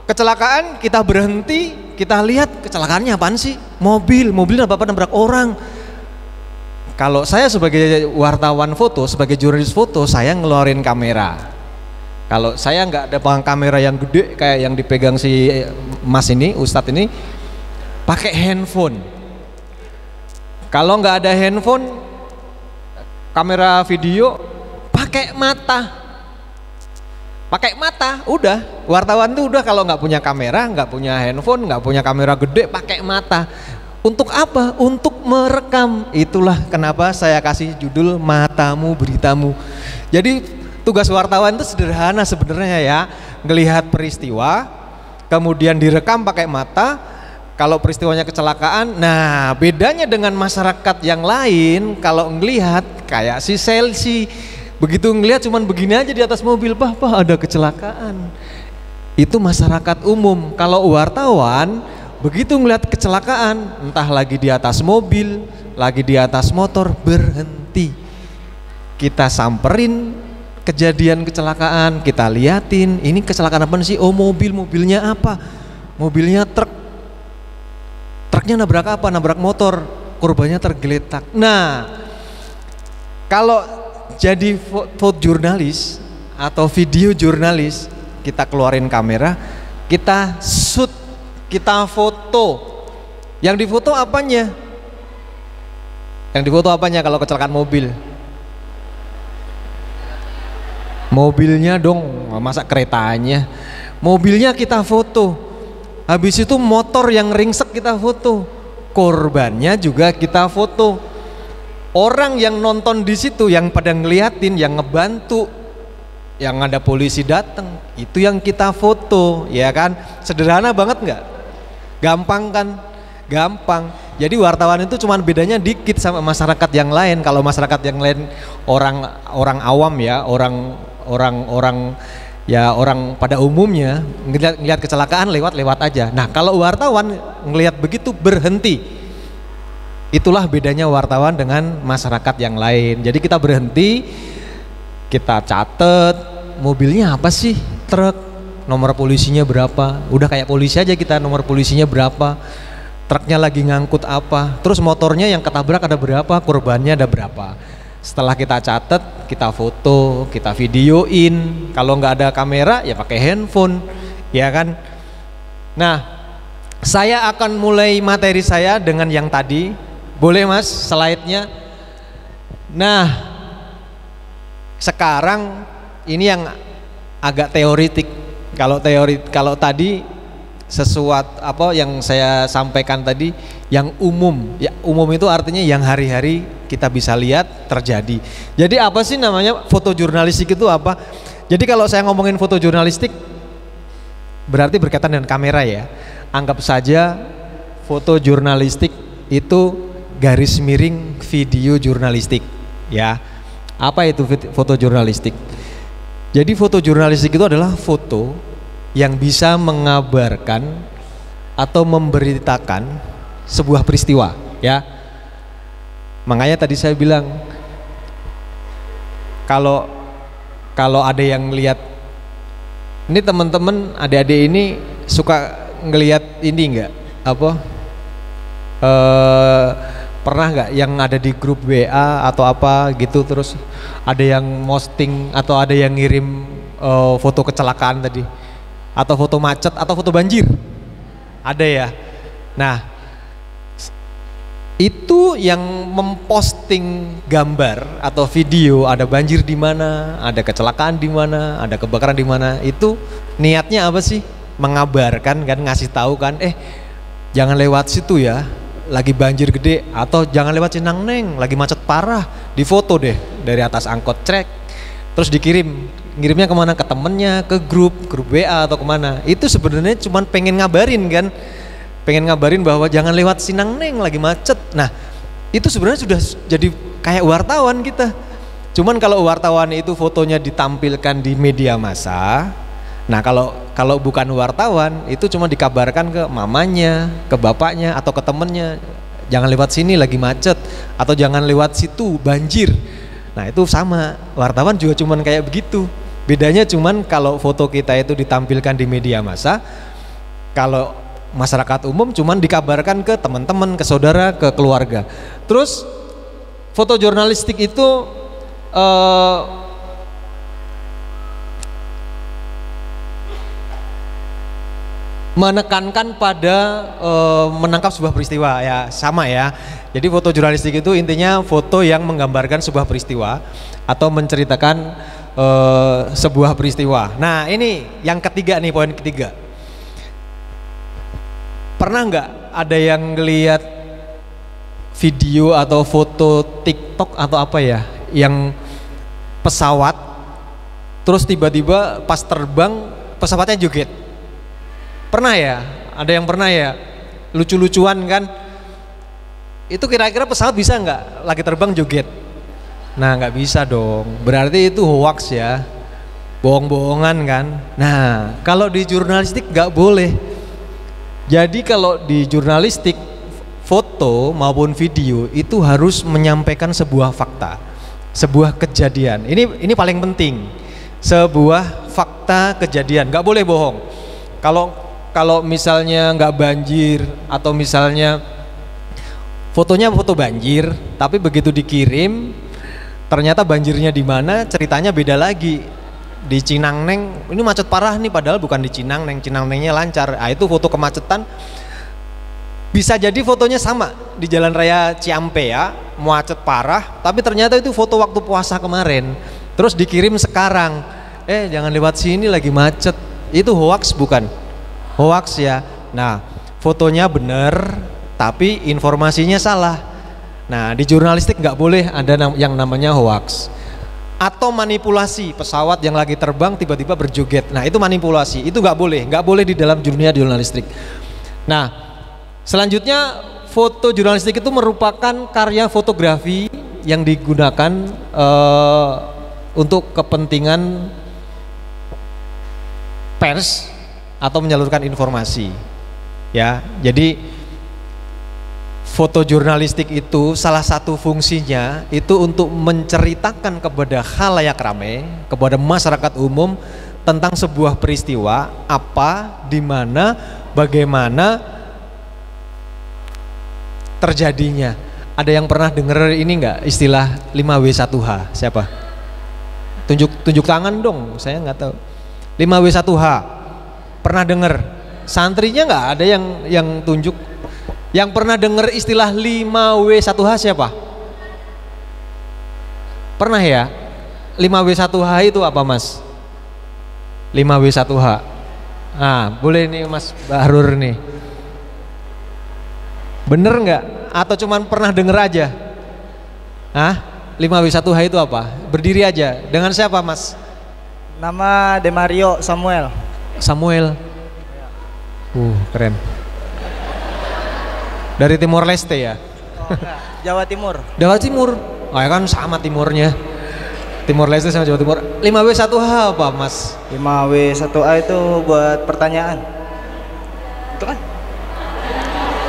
kecelakaan, kita berhenti, kita lihat kecelakaannya apaan sih, mobil apa nabrak orang. Kalau saya sebagai wartawan foto, sebagai jurnalis foto, saya ngeluarin kamera. Kalau saya nggak ada kamera yang gede kayak yang dipegang si Mas ini, Ustadz ini, pakai handphone. Kalau nggak ada handphone, kamera video, pakai mata. Udah. Wartawan tuh udah, kalau nggak punya kamera, nggak punya handphone, nggak punya kamera gede, pakai mata. Untuk apa? Untuk merekam. Itulah kenapa saya kasih judul Matamu Beritamu. Jadi tugas wartawan itu sederhana sebenarnya ya, ngelihat peristiwa, kemudian direkam pakai mata. Kalau peristiwanya kecelakaan, nah bedanya dengan masyarakat yang lain, kalau ngelihat kayak si Selsi, begitu ngelihat cuman begini aja di atas mobil, bah ada kecelakaan. Itu masyarakat umum. Kalau wartawan, begitu ngelihat kecelakaan, entah lagi di atas mobil, lagi di atas motor, berhenti. Kita samperin kejadian kecelakaan, kita liatin, ini kecelakaan apa sih? Oh, mobilnya apa? Mobilnya truknya nabrak apa? Nabrak motor, korbannya tergeletak. Nah, kalau jadi foto jurnalis atau video jurnalis, kita keluarin kamera, kita shoot, kita foto. Yang difoto apanya? Kalau kecelakaan mobil? Mobilnya dong, masa keretanya? Mobilnya kita foto. Habis itu motor yang ringsek kita foto, korbannya juga kita foto. Orang yang nonton di situ, yang pada ngeliatin, yang ngebantu, yang ada polisi datang, itu yang kita foto, ya kan? Sederhana banget nggak? Gampang kan? Gampang. Jadi wartawan itu cuma bedanya dikit sama masyarakat yang lain. Kalau masyarakat yang lain orang awam ya, orang pada umumnya ngelihat kecelakaan lewat aja. Nah, kalau wartawan ngelihat begitu berhenti. Itulah bedanya wartawan dengan masyarakat yang lain. Jadi kita berhenti, kita catet mobilnya apa sih, truk, nomor polisinya berapa. Udah kayak polisi aja kita, nomor polisinya berapa, truknya lagi ngangkut apa, terus motornya yang ketabrak ada berapa, korbannya ada berapa. Setelah kita catat, kita foto, kita videoin. Kalau nggak ada kamera ya pakai handphone, ya kan. Nah, saya akan mulai materi saya dengan yang tadi. Boleh Mas slide-nya? Nah, sekarang ini yang agak teoritik. Kalau tadi sesuatu apa yang saya sampaikan tadi yang umum. Ya, umum itu artinya yang hari-hari kita bisa lihat terjadi. Jadi apa sih namanya foto jurnalistik itu apa? Jadi kalau saya ngomongin foto jurnalistik berarti berkaitan dengan kamera ya. Anggap saja foto jurnalistik itu garis miring video jurnalistik ya. Apa itu foto jurnalistik? Jadi foto jurnalistik itu adalah foto yang bisa mengabarkan atau memberitakan sebuah peristiwa ya. Makanya tadi saya bilang kalau ada yang lihat ini, teman-teman adik-adik ini suka ngelihat ini enggak apa pernah nggak yang ada di grup WA atau apa gitu, terus ada yang posting atau ada yang ngirim foto kecelakaan tadi, atau foto macet atau foto banjir, ada ya. Nah, itu yang memposting gambar atau video ada banjir di mana, ada kecelakaan di mana, ada kebakaran di mana, itu niatnya apa sih? Mengabarkan kan, ngasih tahu kan, jangan lewat situ ya, lagi banjir gede, atau jangan lewat Cinangneng, lagi macet parah, difoto deh dari atas angkot, trek, terus ngirimnya kemana? Ke temennya, ke grup WA atau kemana. Itu sebenarnya cuman pengen ngabarin kan, pengen ngabarin bahwa jangan lewat Cinangneng lagi macet. Nah itu sebenarnya sudah jadi kayak wartawan kita. Cuman kalau wartawan itu fotonya ditampilkan di media massa, nah kalau bukan wartawan itu cuma dikabarkan ke mamanya, ke bapaknya atau ke temennya, jangan lewat sini lagi macet, atau jangan lewat situ banjir. Nah itu sama, wartawan juga cuman kayak begitu. Bedanya cuman kalau foto kita itu ditampilkan di media massa, kalau masyarakat umum cuman dikabarkan ke teman-teman, ke saudara, ke keluarga. Terus foto jurnalistik itu menekankan pada menangkap sebuah peristiwa, ya sama ya. Jadi foto jurnalistik itu intinya foto yang menggambarkan sebuah peristiwa atau menceritakan sebuah peristiwa. Nah ini yang ketiga nih, poin ketiga. Pernah nggak ada yang ngelihat video atau foto TikTok atau apa ya, yang pesawat terus tiba-tiba pas terbang pesawatnya joget? Pernah ya? Ada yang pernah ya? Lucu-lucuan kan? Itu kira-kira pesawat bisa nggak lagi terbang joget? Nah nggak bisa dong, berarti itu hoax ya, bohong-bohongan kan. Nah kalau di jurnalistik nggak boleh. Jadi kalau di jurnalistik, foto maupun video itu harus menyampaikan sebuah fakta, sebuah kejadian. Ini paling penting, sebuah fakta kejadian, nggak boleh bohong. Kalau misalnya nggak banjir atau misalnya fotonya foto banjir, tapi begitu dikirim ternyata banjirnya di mana, ceritanya beda lagi. Di Cinangneng ini macet parah nih, padahal bukan di Cinangneng, Cinangnengnya lancar. Itu foto kemacetan. Bisa jadi fotonya sama di Jalan Raya Ciampea, macet parah, tapi ternyata itu foto waktu puasa kemarin. Terus dikirim sekarang, jangan lewat sini lagi macet. Itu hoax bukan? Hoax ya. Nah, fotonya bener, tapi informasinya salah. Nah, di jurnalistik nggak boleh ada yang namanya hoax. Atau manipulasi, pesawat yang lagi terbang tiba-tiba berjoget. Nah itu manipulasi, itu nggak boleh di dalam dunia jurnalistik. Nah selanjutnya, foto jurnalistik itu merupakan karya fotografi yang digunakan untuk kepentingan pers atau menyalurkan informasi. Ya, jadi foto jurnalistik itu salah satu fungsinya itu untuk menceritakan kepada khalayak ramai, kepada masyarakat umum tentang sebuah peristiwa, apa, di mana, bagaimana terjadinya. Ada yang pernah dengar ini enggak istilah 5W1H? Siapa? Tunjuk tangan dong, saya nggak tahu. 5W1H. Pernah dengar? Santrinya nggak ada yang tunjuk. Yang pernah dengar istilah 5W1H siapa? Pernah ya? 5W1H itu apa Mas? 5W1H. Nah boleh nih Mas Bahrur nih. Bener nggak? Atau cuman pernah dengar aja? 5W1H itu apa? Berdiri aja. Dengan siapa Mas?
Nama Demario Samuel.
Samuel. Keren. Dari Timor Leste ya?
Jawa Timur.
Jawa Timur. Oh ya kan sama timurnya. Timor Leste sama Jawa Timur. 5W1H apa Mas?
5W1A itu buat pertanyaan. Itu kan?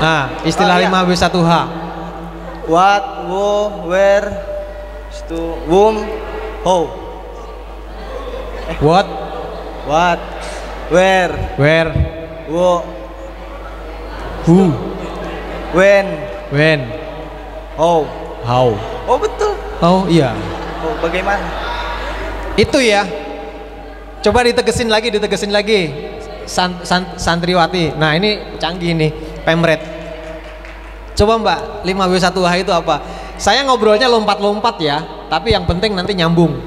Nah, istilah 5W1H.
What, who, where, whom, how.
What,
where,
who,
when, how. Oh betul.
Oh iya.
Oh bagaimana?
Itu ya. Coba ditegesin lagi. Santriwati. Nah ini canggih nih, pemret. Coba Mbak, 5W1H itu apa? Saya ngobrolnya lompat-lompat ya, tapi yang penting nanti nyambung.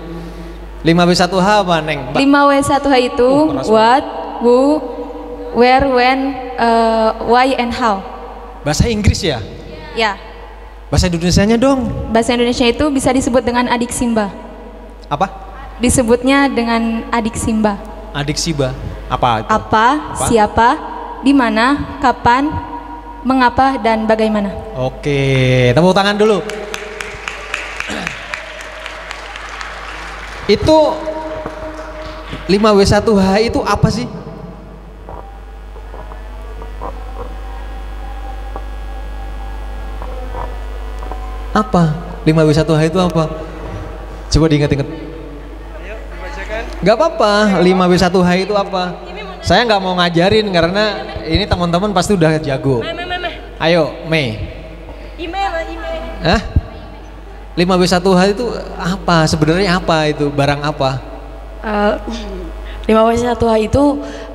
5W1H apa Neng?
5W1H itu what, who, where, when, why, and how.
Bahasa Inggris ya?
Ya.
Bahasa Indonesianya dong.
Bahasa Indonesia itu bisa disebut dengan adik Simba.
Apa?
Disebutnya dengan adik Simba.
Adik Siba. Apa itu?
Apa, siapa, di mana, kapan, mengapa, dan bagaimana.
Oke, tepuk tangan dulu. Itu 5W1H itu apa sih? Apa? 5W1H itu apa? Coba diingat-ingat. Gak apa-apa, 5W1H itu apa? Saya nggak mau ngajarin karena ini teman-teman pasti udah jago. Ayo, Mei. Hah? 5W1H itu apa? Sebenarnya apa itu? Barang apa?
5W1H itu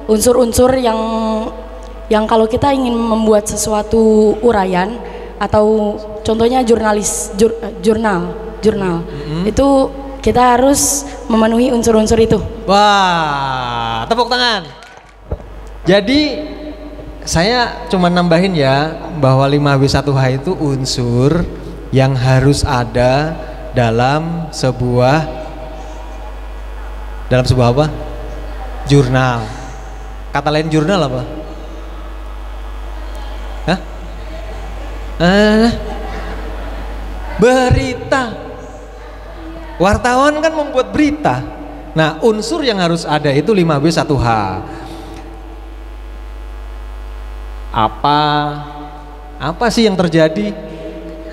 unsur-unsur yang kalau kita ingin membuat sesuatu uraian atau contohnya jurnal itu kita harus memenuhi unsur-unsur itu.
Wah, tepuk tangan. Jadi saya cuma nambahin ya bahwa 5W1H itu unsur yang harus ada dalam sebuah apa? Jurnal. Kata lain jurnal apa? Hah? Berita. Wartawan kan membuat berita. Nah, unsur yang harus ada itu 5W1H. Apa sih yang terjadi?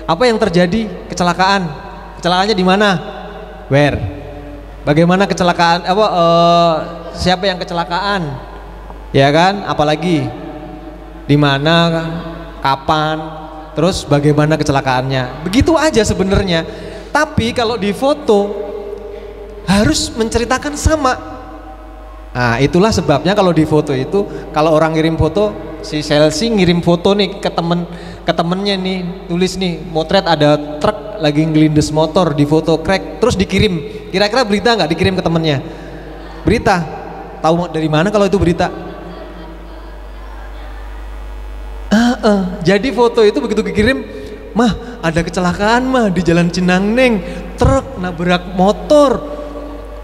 Apa yang terjadi? Kecelakaan. Kecelakaannya di mana? Where? Bagaimana kecelakaan? Siapa yang kecelakaan? Ya kan? Apalagi di mana? Kapan? Terus bagaimana kecelakaannya? Begitu aja sebenarnya. Tapi kalau di foto harus menceritakan sama. Nah, itulah sebabnya kalau di foto itu kalau orang ngirim foto, si Chelsea ngirim foto nih ke temennya nih, tulis nih motret ada truk lagi ngelindes motor, di foto crack terus dikirim. Kira-kira berita nggak dikirim ke temennya? Berita. Tahu dari mana kalau itu berita? Jadi foto itu begitu dikirim, mah ada kecelakaan mah di Jalan Cinangneng, truk nabrak motor,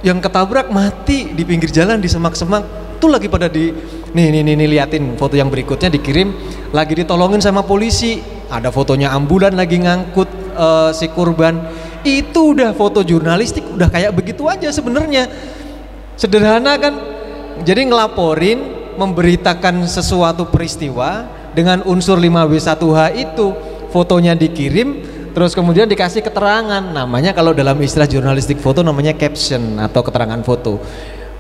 yang ketabrak mati di pinggir jalan di semak-semak. Tuh lagi pada nih liatin foto yang berikutnya dikirim, lagi ditolongin sama polisi, ada fotonya ambulan lagi ngangkut si korban. Itu udah foto jurnalistik, udah kayak begitu aja sebenarnya. Sederhana kan? Jadi ngelaporin, memberitakan sesuatu peristiwa dengan unsur 5W1H itu, fotonya dikirim, terus kemudian dikasih keterangan. Namanya kalau dalam istilah jurnalistik foto namanya caption atau keterangan foto.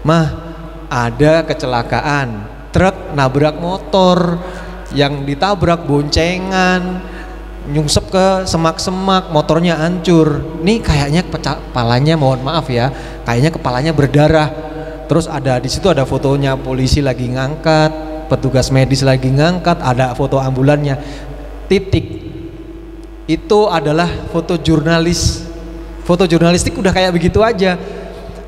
Mah ada kecelakaan, truk nabrak motor, yang ditabrak boncengan, nyungsep ke semak-semak, motornya hancur. Nih kayaknya kepalanya, mohon maaf ya, kayaknya kepalanya berdarah. Terus ada di situ ada fotonya polisi lagi ngangkat, petugas medis lagi ngangkat, ada foto ambulannya. Titik. Itu adalah foto jurnalis. Foto jurnalistik udah kayak begitu aja.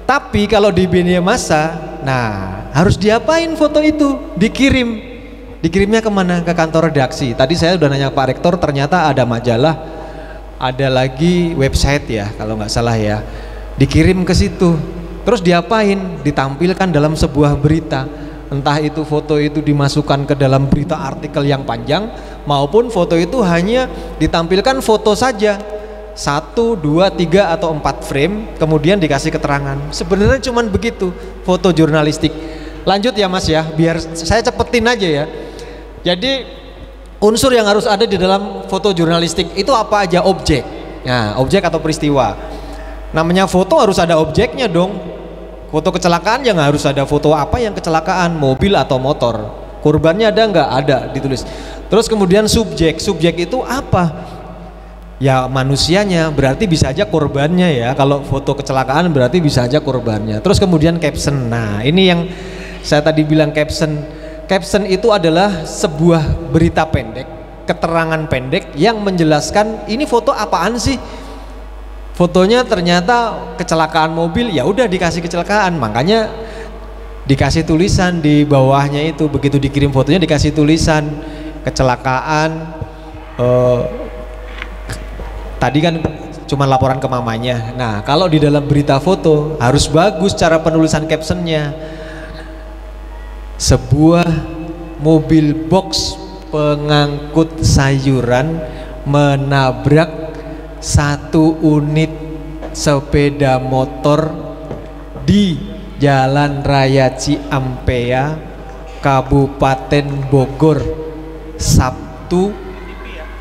Tapi kalau di media massa, nah harus diapain foto itu? Dikirim. Dikirimnya kemana? Ke kantor redaksi. Tadi saya udah nanya Pak Rektor, ternyata ada majalah, ada lagi website ya kalau nggak salah ya. Dikirim ke situ. Terus diapain? Ditampilkan dalam sebuah berita. Entah itu foto itu dimasukkan ke dalam berita artikel yang panjang, maupun foto itu hanya ditampilkan foto saja, 1, 2, 3 atau 4 frame, kemudian dikasih keterangan. Sebenarnya cuman begitu foto jurnalistik. Lanjut ya Mas ya, biar saya cepetin aja ya. Jadi unsur yang harus ada di dalam foto jurnalistik itu apa aja? Objek. Nah, objek atau peristiwa. Namanya foto harus ada objeknya dong. Foto kecelakaan yang harus ada foto apa yang kecelakaan, mobil atau motor. Korbannya ada nggak? Ada, ditulis. Terus kemudian subjek. Subjek itu apa? Ya manusianya, berarti bisa aja korbannya ya. Kalau foto kecelakaan berarti bisa aja korbannya. Terus kemudian caption. Nah, ini yang saya tadi bilang caption. Caption itu adalah sebuah berita pendek, keterangan pendek yang menjelaskan ini foto apaan sih. Fotonya ternyata kecelakaan mobil, ya udah dikasih kecelakaan, makanya dikasih tulisan di bawahnya itu. Begitu dikirim fotonya dikasih tulisan kecelakaan tadi kan cuma laporan ke mamanya. Nah, kalau di dalam berita foto harus bagus cara penulisan captionnya. Sebuah mobil box pengangkut sayuran menabrak satu unit sepeda motor di Jalan Raya Ciampea, Kabupaten Bogor, Sabtu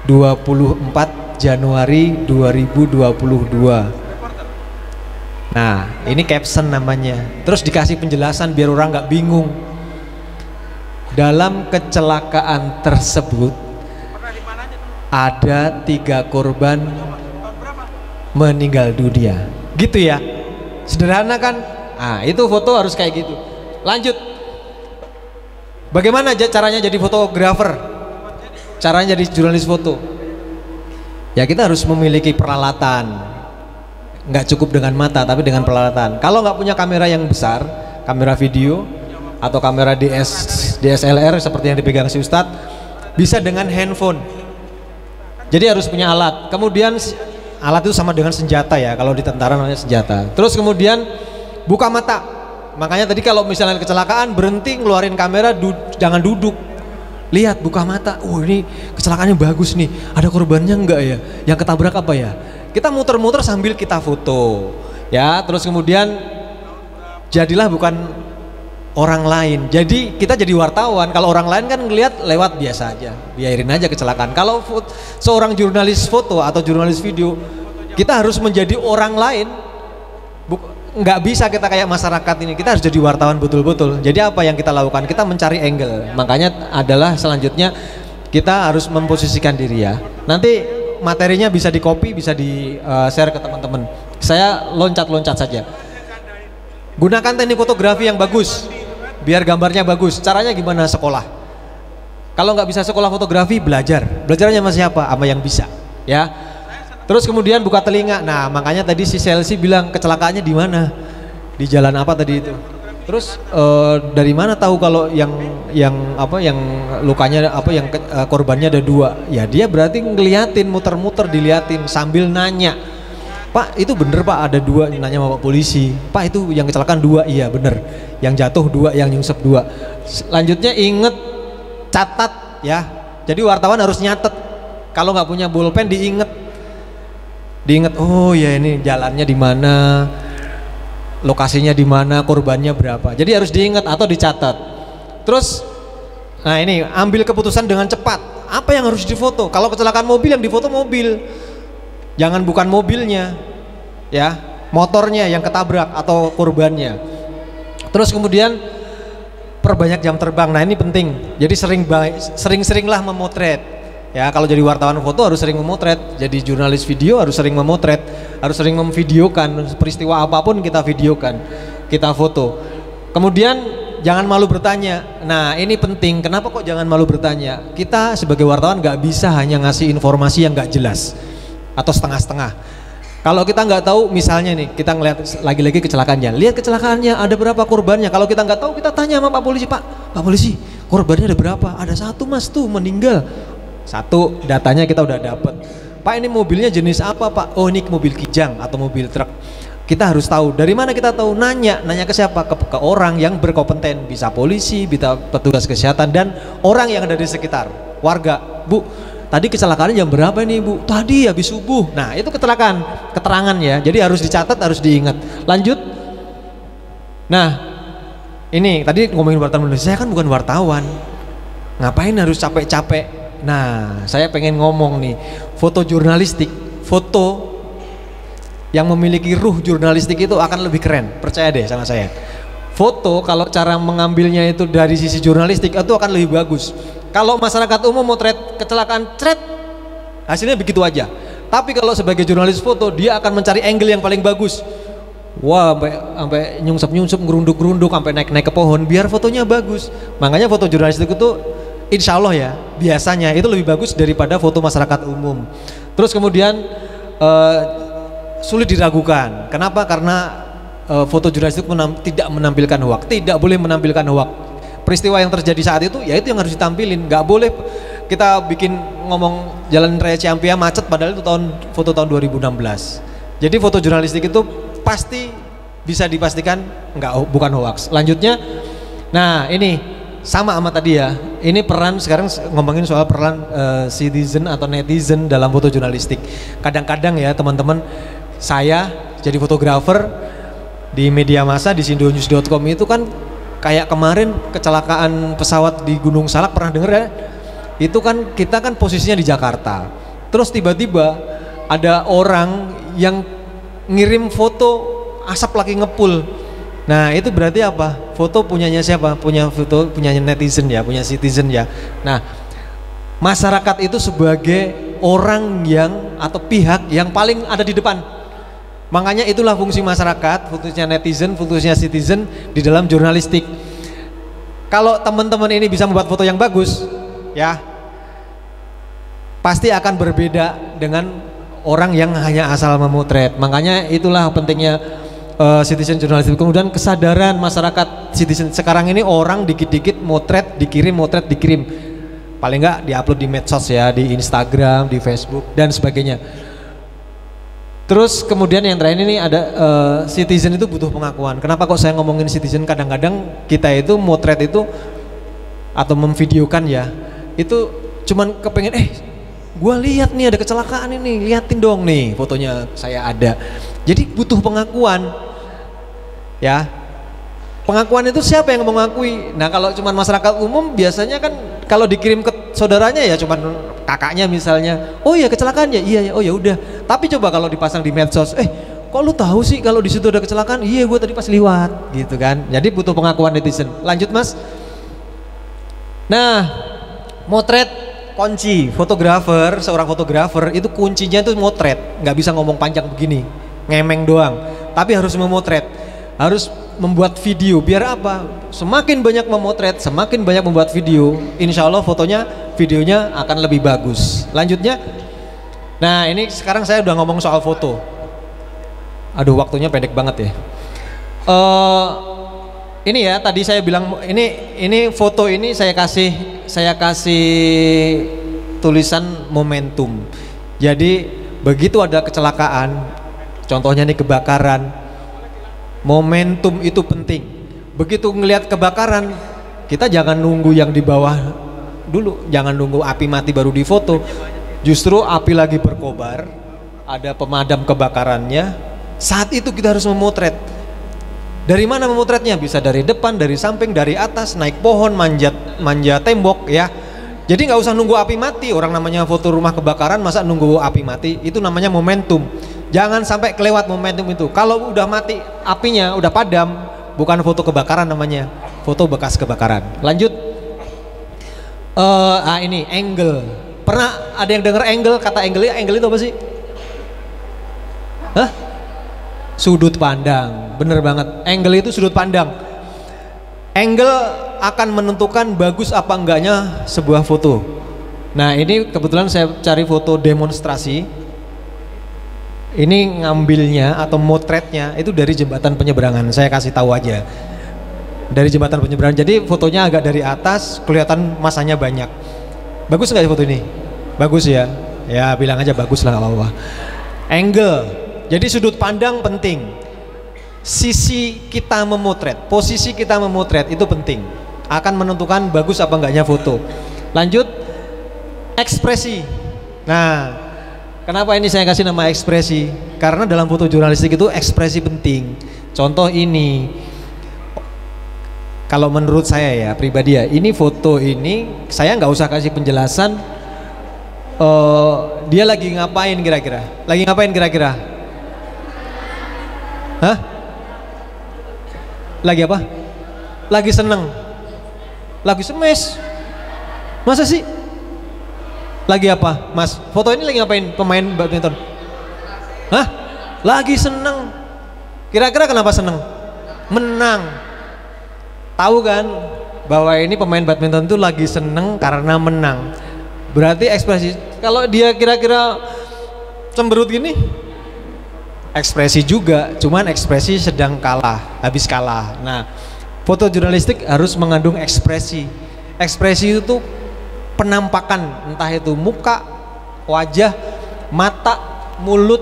24 Januari 2022. Nah, ini caption namanya. Terus dikasih penjelasan biar orang nggak bingung. Dalam kecelakaan tersebut ada 3 korban meninggal dunia. Gitu ya, sederhana kan? Nah, itu foto harus kayak gitu. Lanjut. Bagaimana caranya jadi fotografer? Caranya jadi jurnalis foto? Ya kita harus memiliki peralatan. Nggak cukup dengan mata, tapi dengan peralatan. Kalau nggak punya kamera yang besar, kamera video atau kamera DSLR seperti yang dipegang si Ustadz, bisa dengan handphone. Jadi harus punya alat. Kemudian alat itu sama dengan senjata ya, kalau di tentara namanya senjata. Terus kemudian buka mata. Makanya tadi kalau misalnya kecelakaan berhenti ngeluarin kamera, jangan duduk. Lihat, buka mata. Oh, ini kecelakaannya bagus nih. Ada korbannya enggak ya? Yang ketabrak apa ya? Kita muter-muter sambil kita foto. Ya, terus kemudian jadilah bukan orang lain. Jadi kita jadi wartawan. Kalau orang lain kan ngelihat lewat biasa aja, biarin aja kecelakaan. Kalau seorang jurnalis foto atau jurnalis video, kita harus menjadi orang lain. Nggak bisa kita kayak masyarakat ini. Kita harus jadi wartawan betul-betul. Jadi apa yang kita lakukan? Kita mencari angle. Makanya adalah selanjutnya kita harus memposisikan diri ya. Nanti materinya bisa di copy, bisa di share ke teman-teman. Saya loncat-loncat saja. Gunakan teknik fotografi yang bagus biar gambarnya bagus. Caranya gimana? Sekolah. Kalau nggak bisa sekolah fotografi, belajarnya sama siapa? Sama yang bisa ya. Terus kemudian buka telinga. Nah, makanya tadi si Chelsea bilang kecelakaannya di mana? Di jalan apa tadi itu? Terus dari mana tahu kalau yang lukanya yang korbannya ada 2? Ya dia berarti ngeliatin, muter-muter diliatin sambil nanya. Pak, itu bener Pak, ada 2, nanya sama Pak polisi. Pak, itu yang kecelakaan 2, iya bener. Yang jatuh 2, yang nyungsep 2. Selanjutnya inget, catat ya. Jadi wartawan harus nyatet. Kalau nggak punya bolpen diinget, oh ya ini jalannya di mana, lokasinya di mana, korbannya berapa. Jadi harus diingat atau dicatat. Terus, nah ini ambil keputusan dengan cepat. Apa yang harus difoto? Kalau kecelakaan mobil, yang difoto mobil. Jangan bukan mobilnya, ya, motornya yang ketabrak atau korbannya. Terus kemudian perbanyak jam terbang. Nah ini penting. Jadi sering-seringlah memotret. Ya, kalau jadi wartawan foto harus sering memotret. Jadi jurnalis video harus sering memotret, harus sering memvideokan peristiwa apapun kita videokan, kita foto. Kemudian jangan malu bertanya. Nah ini penting. Kenapa kok jangan malu bertanya? Kita sebagai wartawan nggak bisa hanya ngasih informasi yang nggak jelas atau setengah-setengah. Kalau kita nggak tahu, misalnya nih kita ngeliat lagi-lagi kecelakaannya, lihat kecelakaannya ada berapa korbannya. Kalau kita nggak tahu, kita tanya sama Pak Polisi, Pak Polisi, korbannya ada berapa? Ada 1 Mas tuh meninggal. 1, datanya kita udah dapet. Pak, ini mobilnya jenis apa Pak? Oh, ini mobil kijang atau mobil truk. Kita harus tahu. Dari mana kita tahu? Nanya ke siapa? Ke orang yang berkompeten. Bisa polisi, bisa petugas kesehatan, dan orang yang ada di sekitar, warga. Bu, tadi kecelakaannya jam berapa nih Bu? Tadi habis subuh. Nah itu kecelakaan, keterangan ya. Jadi harus dicatat, harus diingat. Lanjut. Nah ini tadi ngomongin wartawan. Saya kan bukan wartawan. Ngapain harus capek-capek? Nah, saya pengen ngomong nih, foto jurnalistik, foto yang memiliki ruh jurnalistik itu akan lebih keren, percaya deh sama saya. Foto kalau cara mengambilnya itu dari sisi jurnalistik itu akan lebih bagus. Kalau masyarakat umum mau kecelakaan, hasilnya begitu aja. Tapi kalau sebagai jurnalis foto, dia akan mencari angle yang paling bagus. Wah, sampai nyungsep-nyungsep, ngerunduk-gerunduk, sampai naik-naik ke pohon, biar fotonya bagus. Makanya foto jurnalistik itu insya Allah ya, biasanya itu lebih bagus daripada foto masyarakat umum. Terus kemudian sulit diragukan. Kenapa? Karena foto jurnalistik tidak menampilkan hoak, tidak boleh menampilkan hoak. Peristiwa yang terjadi saat itu, ya itu yang harus ditampilin. Nggak boleh kita bikin ngomong Jalan Raya Ciampia macet padahal itu foto tahun 2016. Jadi foto jurnalistik itu pasti bisa dipastikan bukan hoax. Lanjutnya, nah ini sama tadi ya. Ini peran sekarang ngomongin soal peran citizen atau netizen dalam foto jurnalistik. Kadang-kadang ya teman-teman, saya jadi fotografer di media massa di sindonews.com itu kan kayak kemarin kecelakaan pesawat di Gunung Salak, pernah denger ya? Itu kan kita kan posisinya di Jakarta. Terus tiba-tiba ada orang yang ngirim foto asap lagi ngepul. Nah, itu berarti apa? Foto punyanya siapa? Foto punyanya netizen ya, punya citizen ya. Nah, masyarakat itu sebagai orang yang atau pihak yang paling ada di depan. Makanya itulah fungsi masyarakat, fungsinya netizen, fungsinya citizen di dalam jurnalistik. Kalau teman-teman ini bisa membuat foto yang bagus, ya pasti akan berbeda dengan orang yang hanya asal memotret. Makanya itulah pentingnya citizen jurnalistik. Kemudian kesadaran masyarakat citizen sekarang ini, orang dikit-dikit motret, dikirim, motret, dikirim. Paling enggak diupload di medsos ya, di Instagram, di Facebook dan sebagainya. Terus kemudian yang terakhir ini ada citizen itu butuh pengakuan. Kenapa kok saya ngomongin citizen? Kadang-kadang kita itu motret itu atau memvideokan ya, itu cuman kepengen gua lihat nih ada kecelakaan ini, liatin dong nih fotonya saya ada. Jadi butuh pengakuan ya. Pengakuan itu siapa yang mengakui? Nah, kalau cuman masyarakat umum biasanya kan kalau dikirim ke saudaranya ya cuman kakaknya misalnya, oh ya kecelakaan ya, iya ya, oh ya udah. Tapi coba kalau dipasang di medsos, kok lu tahu sih kalau di situ ada kecelakaan? Iya, gue tadi pas liwat, gitu kan. Jadi butuh pengakuan netizen. Lanjut Mas. Nah, motret kunci. Fotografer, seorang fotografer itu kuncinya itu motret. Nggak bisa ngomong panjang begini, ngemeng doang. Tapi harus memotret, harus membuat video. Biar apa? Semakin banyak memotret, semakin banyak membuat video, insya Allah fotonya, videonya akan lebih bagus. Lanjutnya, nah ini sekarang saya udah ngomong soal foto. Aduh, waktunya pendek banget ya. Ini ya tadi saya bilang ini foto ini saya kasih tulisan momentum. Jadi begitu ada kecelakaan, contohnya nih kebakaran, momentum itu penting. Begitu ngelihat kebakaran, kita jangan nunggu yang di bawah dulu, jangan nunggu api mati baru difoto. Justru api lagi berkobar, ada pemadam kebakarannya, saat itu kita harus memotret. Dari mana memotretnya? Bisa dari depan, dari samping, dari atas, naik pohon, manja tembok ya. Jadi nggak usah nunggu api mati. Orang namanya foto rumah kebakaran, masa nunggu api mati? Itu namanya momentum. Jangan sampai kelewat momentum itu. Kalau udah mati apinya, udah padam, bukan foto kebakaran namanya, foto bekas kebakaran. Lanjut. Ini angle. Pernah ada yang dengar angle? Kata angle itu apa sih? Hah? Sudut pandang. Bener banget. Angle itu sudut pandang. Angle akan menentukan bagus apa enggaknya sebuah foto. Nah, ini kebetulan saya cari foto demonstrasi. Ini ngambilnya atau motretnya itu dari jembatan penyeberangan. Saya kasih tahu aja, dari jembatan penyeberangan. Jadi fotonya agak dari atas, kelihatan masanya banyak. Bagus nggak foto ini? Bagus ya. Ya bilang aja bagus lah, nggak apa-apa. Angle. Jadi sudut pandang penting. Sisi kita memotret, posisi kita memotret itu penting. Akan menentukan bagus apa enggaknya foto. Lanjut, ekspresi. Nah, kenapa ini saya kasih nama ekspresi? Karena dalam foto jurnalistik itu ekspresi penting. Contoh ini, kalau menurut saya ya pribadi ya, ini foto ini saya nggak usah kasih penjelasan. Dia lagi ngapain kira-kira? Lagi ngapain kira-kira? Hah? Lagi apa? Lagi seneng? Lagi semes? Masa sih? Lagi apa, Mas? Foto ini lagi ngapain pemain badminton? Hah? Lagi seneng. Kira-kira kenapa seneng? Menang. Tahu kan bahwa ini pemain badminton itu lagi seneng karena menang. Berarti ekspresi. Kalau dia kira-kira cemberut gini, ekspresi juga, cuman ekspresi sedang kalah, habis kalah. Nah, foto jurnalistik harus mengandung ekspresi. Ekspresi itu penampakan, entah itu muka, wajah, mata, mulut,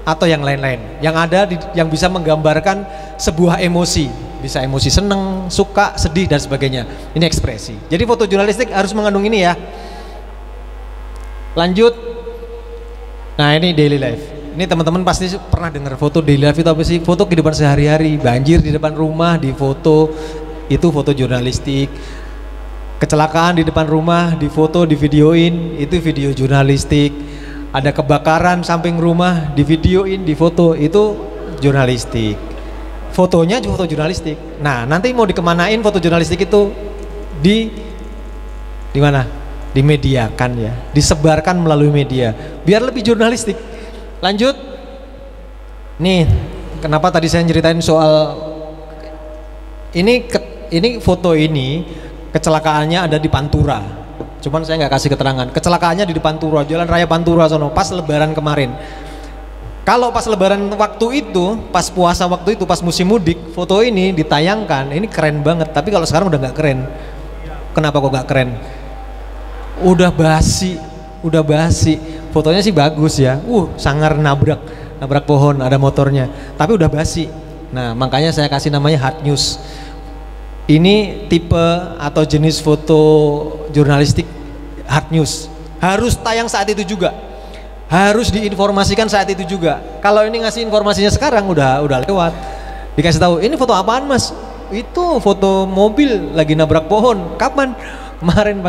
atau yang lain-lain yang ada yang bisa menggambarkan sebuah emosi, bisa emosi seneng, suka, sedih, dan sebagainya. Ini ekspresi. Jadi foto jurnalistik harus mengandung ini ya. Lanjut. Nah, ini daily life. Ini teman-teman pasti pernah dengar foto daily life itu apa sih? Foto kehidupan sehari-hari, banjir di depan rumah di foto, itu foto jurnalistik. Kecelakaan di depan rumah di foto, di videoin, itu video jurnalistik. Ada kebakaran samping rumah di videoin, di foto, itu jurnalistik. Fotonya juga foto jurnalistik. Nah, nanti mau dikemanain foto jurnalistik itu? Di mana? Dimediakan ya, disebarkan melalui media biar lebih jurnalistik. Lanjut. Nih, kenapa tadi saya ceritain soal ini foto ini kecelakaannya ada di Pantura. Cuman saya nggak kasih keterangan. Kecelakaannya di Pantura, Jalan Raya Pantura sono, pas Lebaran kemarin. Kalau pas Lebaran waktu itu, pas puasa waktu itu, pas musim mudik, foto ini ditayangkan, ini keren banget. Tapi kalau sekarang udah nggak keren. Kenapa kok nggak keren? Udah basi. Fotonya sih bagus ya. Sangar nabrak pohon, ada motornya. Tapi udah basi. Nah, makanya saya kasih namanya hard news. Ini tipe atau jenis foto jurnalistik hard news. Harus tayang saat itu juga. Harus diinformasikan saat itu juga. Kalau ini ngasih informasinya sekarang udah lewat. Dikasih tahu, ini foto apaan Mas? Itu foto mobil lagi nabrak pohon. Kapan? Kemarin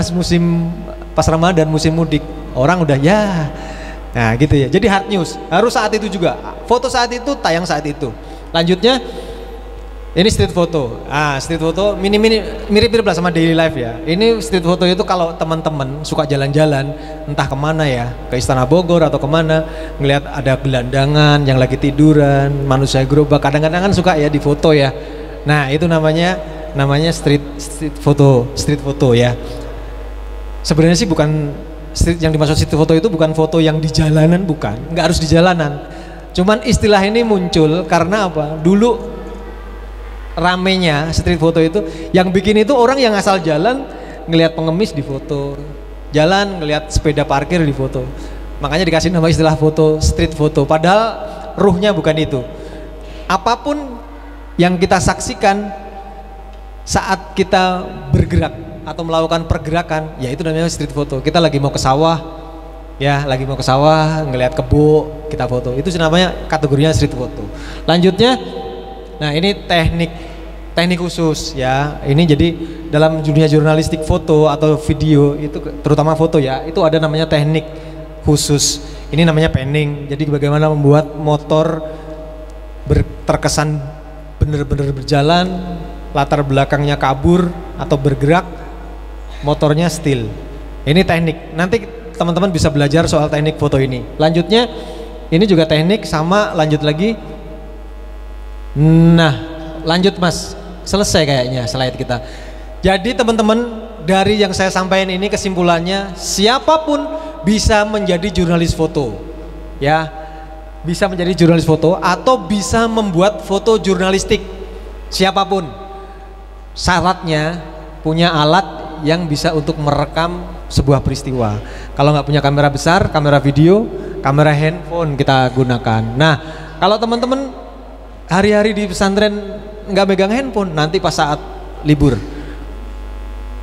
pas Ramadan musim mudik. Orang udah ya. Nah, gitu ya. Jadi hard news. Harus saat itu juga. Foto saat itu, tayang saat itu. Lanjutnya ini street foto. Street foto mirip-mirip lah sama daily life ya. Ini street foto itu kalau teman-teman suka jalan-jalan, entah kemana ya, ke Istana Bogor atau kemana, ngelihat ada gelandangan yang lagi tiduran, manusia gerobak, kadang-kadang kan suka ya di foto ya. Nah, itu namanya street foto ya. Sebenarnya sih bukan yang dimaksud street foto itu bukan foto yang di jalanan, bukan, nggak harus di jalanan. Cuman istilah ini muncul karena apa? Dulu ramenya street foto itu yang bikin itu orang yang asal jalan ngelihat pengemis di foto, jalan ngelihat sepeda parkir di foto. Makanya dikasih nama istilah foto street foto. Padahal ruhnya bukan itu. Apapun yang kita saksikan saat kita bergerak atau melakukan pergerakan, ya itu namanya street foto. Kita lagi mau ke sawah, ya lagi mau ke sawah ngelihat kebo, kita foto. Itu namanya kategorinya street foto. Lanjutnya, nah ini teknik khusus ya. Ini jadi dalam dunia jurnalistik foto atau video itu, terutama foto ya, itu ada namanya teknik khusus. Ini namanya panning. Jadi bagaimana membuat motor terkesan benar-benar berjalan, latar belakangnya kabur atau bergerak, motornya still. Ini teknik. Nanti teman-teman bisa belajar soal teknik foto ini. Lanjutnya, ini juga teknik sama, lanjut lagi. Nah, lanjut Mas. Selesai kayaknya slide kita. Jadi teman-teman, dari yang saya sampaikan ini kesimpulannya, siapapun bisa menjadi jurnalis foto. Ya, bisa menjadi jurnalis foto atau bisa membuat foto jurnalistik. Siapapun. Syaratnya punya alat yang bisa untuk merekam sebuah peristiwa. Kalau nggak punya kamera besar, kamera video, kamera handphone kita gunakan. Nah, kalau teman-teman hari-hari di pesantren nggak megang handphone, nanti pas saat libur,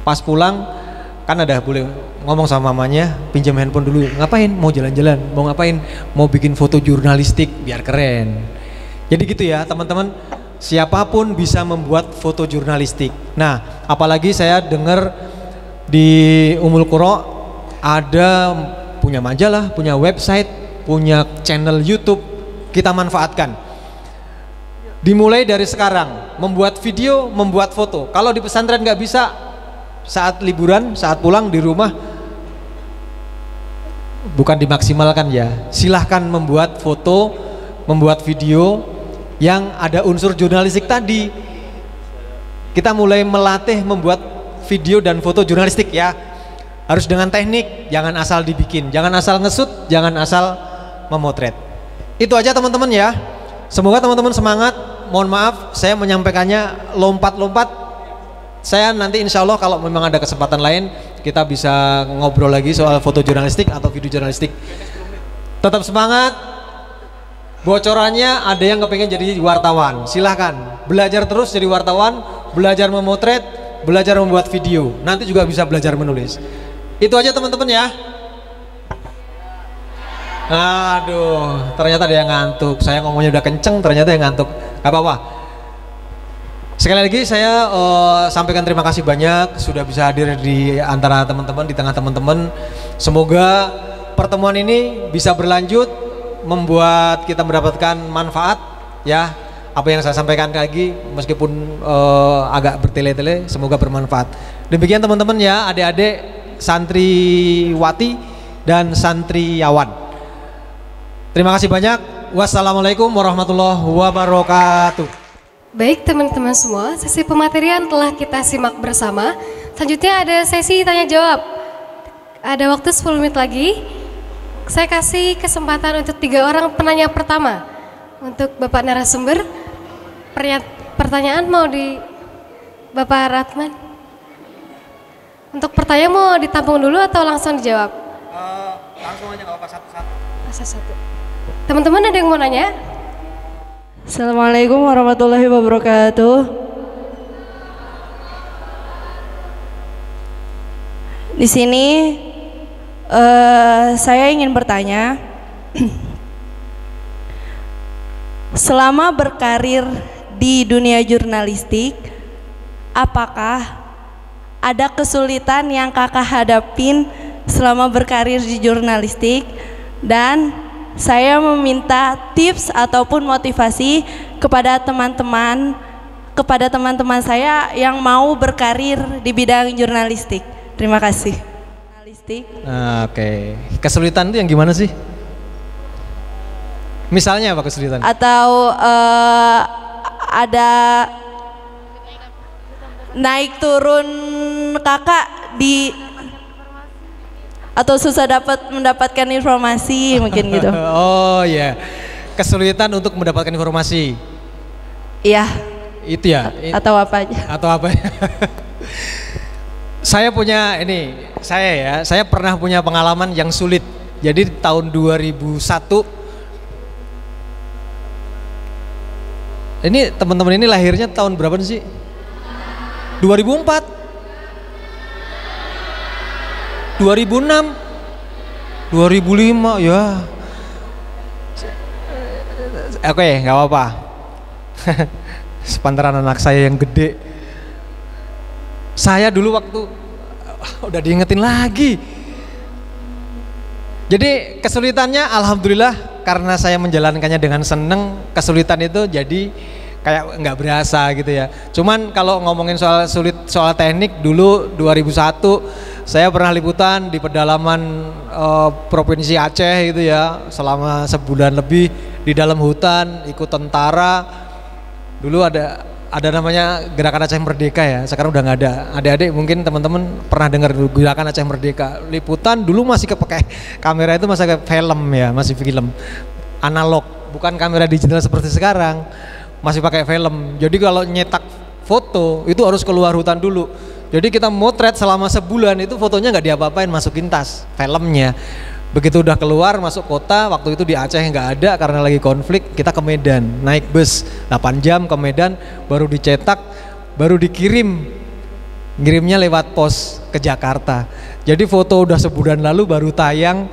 pas pulang kan ada boleh ngomong sama mamanya, pinjam handphone dulu. Ngapain? Mau jalan-jalan. Mau ngapain? Mau bikin foto jurnalistik biar keren. Jadi gitu ya teman-teman. Siapapun bisa membuat foto jurnalistik. Nah, apalagi saya dengar di Ummul Qura ada punya majalah, punya website, punya channel YouTube. Kita manfaatkan. Dimulai dari sekarang, membuat video, membuat foto. Kalau di pesantren nggak bisa, saat liburan, saat pulang di rumah, bukan dimaksimalkan ya. Silahkan membuat foto, membuat video yang ada unsur jurnalistik tadi. Kita mulai melatih membuat video dan foto jurnalistik ya. Harus dengan teknik, jangan asal dibikin, jangan asal ngesut, jangan asal memotret. Itu aja teman-teman ya. Semoga teman-teman semangat. Mohon maaf saya menyampaikannya lompat-lompat. Saya nanti insya Allah kalau memang ada kesempatan lain kita bisa ngobrol lagi soal foto jurnalistik atau video jurnalistik. Tetap semangat. Bocorannya ada yang kepengen jadi wartawan, silahkan belajar terus jadi wartawan, belajar memotret, belajar membuat video, nanti juga bisa belajar menulis. Itu aja teman-teman ya. Aduh, ternyata ada yang ngantuk. Saya ngomongnya udah kenceng, ternyata yang ngantuk. Gak apa-apa. Sekali lagi saya sampaikan terima kasih banyak sudah bisa hadir di antara teman-teman, di tengah teman-teman. Semoga pertemuan ini bisa berlanjut, membuat kita mendapatkan manfaat ya. Apa yang saya sampaikan lagi meskipun agak bertele-tele, semoga bermanfaat. Demikian teman-teman ya, adik-adik santriwati dan santriawan. Terima kasih banyak. Wassalamualaikum warahmatullahi wabarakatuh.
Baik teman-teman semua, sesi pematerian telah kita simak bersama. Selanjutnya ada sesi tanya jawab. Ada waktu 10 menit lagi. Saya kasih kesempatan untuk 3 orang penanya pertama. Untuk Bapak narasumber, pertanyaan mau di Bapak Ratman? Untuk pertanyaan mau ditampung dulu atau langsung dijawab?
Langsung aja nggak apa-apa, satu-satu.
Satu. Teman-teman ada yang mau nanya?
Assalamualaikum warahmatullahi wabarakatuh. Di sini saya ingin bertanya, selama berkarir di dunia jurnalistik, apakah ada kesulitan yang kakak hadapin selama berkarir di jurnalistik? Dan saya meminta tips ataupun motivasi kepada teman-teman saya yang mau berkarir di bidang jurnalistik. Terima kasih. Jurnalistik.
Oke. Kesulitan itu yang gimana sih? Misalnya apa kesulitan?
Atau ada naik turun kakak di atau susah mendapatkan informasi mungkin gitu.
Oh ya, kesulitan untuk mendapatkan informasi.
Iya.
Itu ya.
Atau apa aja?
Atau apa ya? Saya punya saya pernah punya pengalaman yang sulit. Jadi tahun 2001, ini teman-teman ini lahirnya tahun berapa sih? 2004. 2006, 2005 ya. Oke, nggak apa-apa. Sepantaran anak saya yang gede. Saya dulu waktu udah diingetin lagi. Jadi kesulitannya alhamdulillah karena saya menjalankannya dengan seneng, kesulitan itu jadi kayak nggak berasa gitu ya. Cuman kalau ngomongin soal teknik dulu 2001 saya pernah liputan di pedalaman provinsi Aceh gitu ya, selama sebulan lebih di dalam hutan, ikut tentara. Dulu ada namanya Gerakan Aceh Merdeka ya, sekarang udah nggak ada. Adik-adik mungkin teman-teman pernah dengar Gerakan Aceh Merdeka. Liputan dulu masih pakai kamera itu masih kayak film ya, masih film analog, bukan kamera digital seperti sekarang. Masih pakai film. Jadi kalau nyetak foto itu harus keluar hutan dulu. Jadi kita motret selama sebulan itu fotonya nggak diapa-apain, masukin tas filmnya. Begitu udah keluar masuk kota, waktu itu di Aceh nggak ada karena lagi konflik, kita ke Medan, naik bus 8 jam ke Medan, baru dicetak, baru dikirim, ngirimnya lewat pos ke Jakarta. Jadi foto udah sebulan lalu baru tayang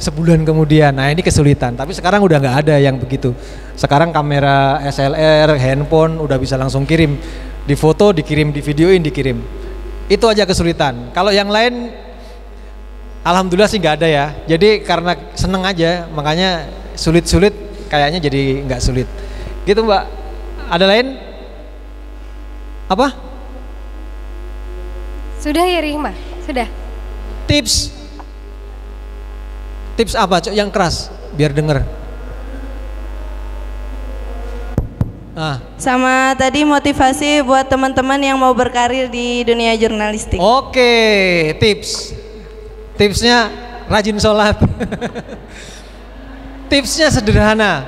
sebulan kemudian. Nah ini kesulitan, tapi sekarang udah nggak ada yang begitu. Sekarang kamera SLR, handphone udah bisa langsung kirim, di foto dikirim, di videoin dikirim. Itu aja kesulitan. Kalau yang lain alhamdulillah sih nggak ada ya. Jadi karena seneng aja, makanya sulit-sulit kayaknya jadi nggak sulit. Gitu Mbak. Ada lain? Apa?
Sudah ya Rihma? Sudah.
Tips apa? Yang keras biar denger.
Sama tadi motivasi buat teman-teman yang mau berkarir di dunia jurnalistik.
Oke, tipsnya rajin sholat. Tipsnya sederhana.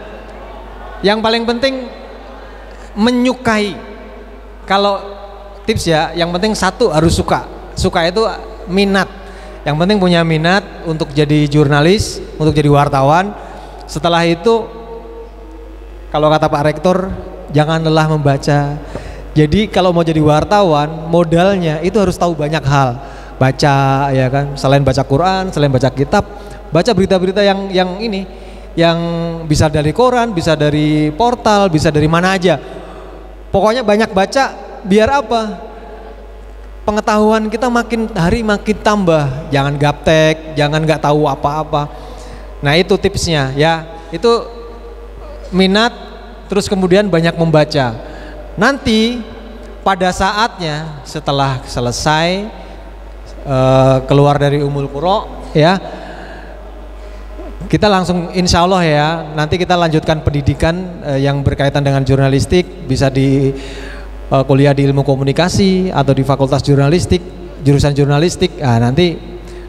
Yang paling penting menyukai. Kalau tips ya, yang penting satu harus suka. Suka itu minat. Yang penting punya minat untuk jadi jurnalis, untuk jadi wartawan. Setelah itu, kalau kata Pak Rektor, jangan lelah membaca. Jadi kalau mau jadi wartawan, modalnya itu harus tahu banyak hal. Baca, ya kan, selain baca Quran, selain baca kitab, baca berita-berita yang ini, yang bisa dari koran, bisa dari portal, bisa dari mana aja. Pokoknya banyak baca, biar apa? Pengetahuan kita makin hari makin tambah. Jangan gaptek, jangan nggak tahu apa-apa. Nah itu tipsnya ya. Itu minat, terus kemudian banyak membaca. Nanti pada saatnya setelah selesai keluar dari Ummul Qura ya, kita langsung insya Allah ya, nanti kita lanjutkan pendidikan yang berkaitan dengan jurnalistik, bisa di kuliah di ilmu komunikasi atau di fakultas jurnalistik, jurusan jurnalistik. Nah, nanti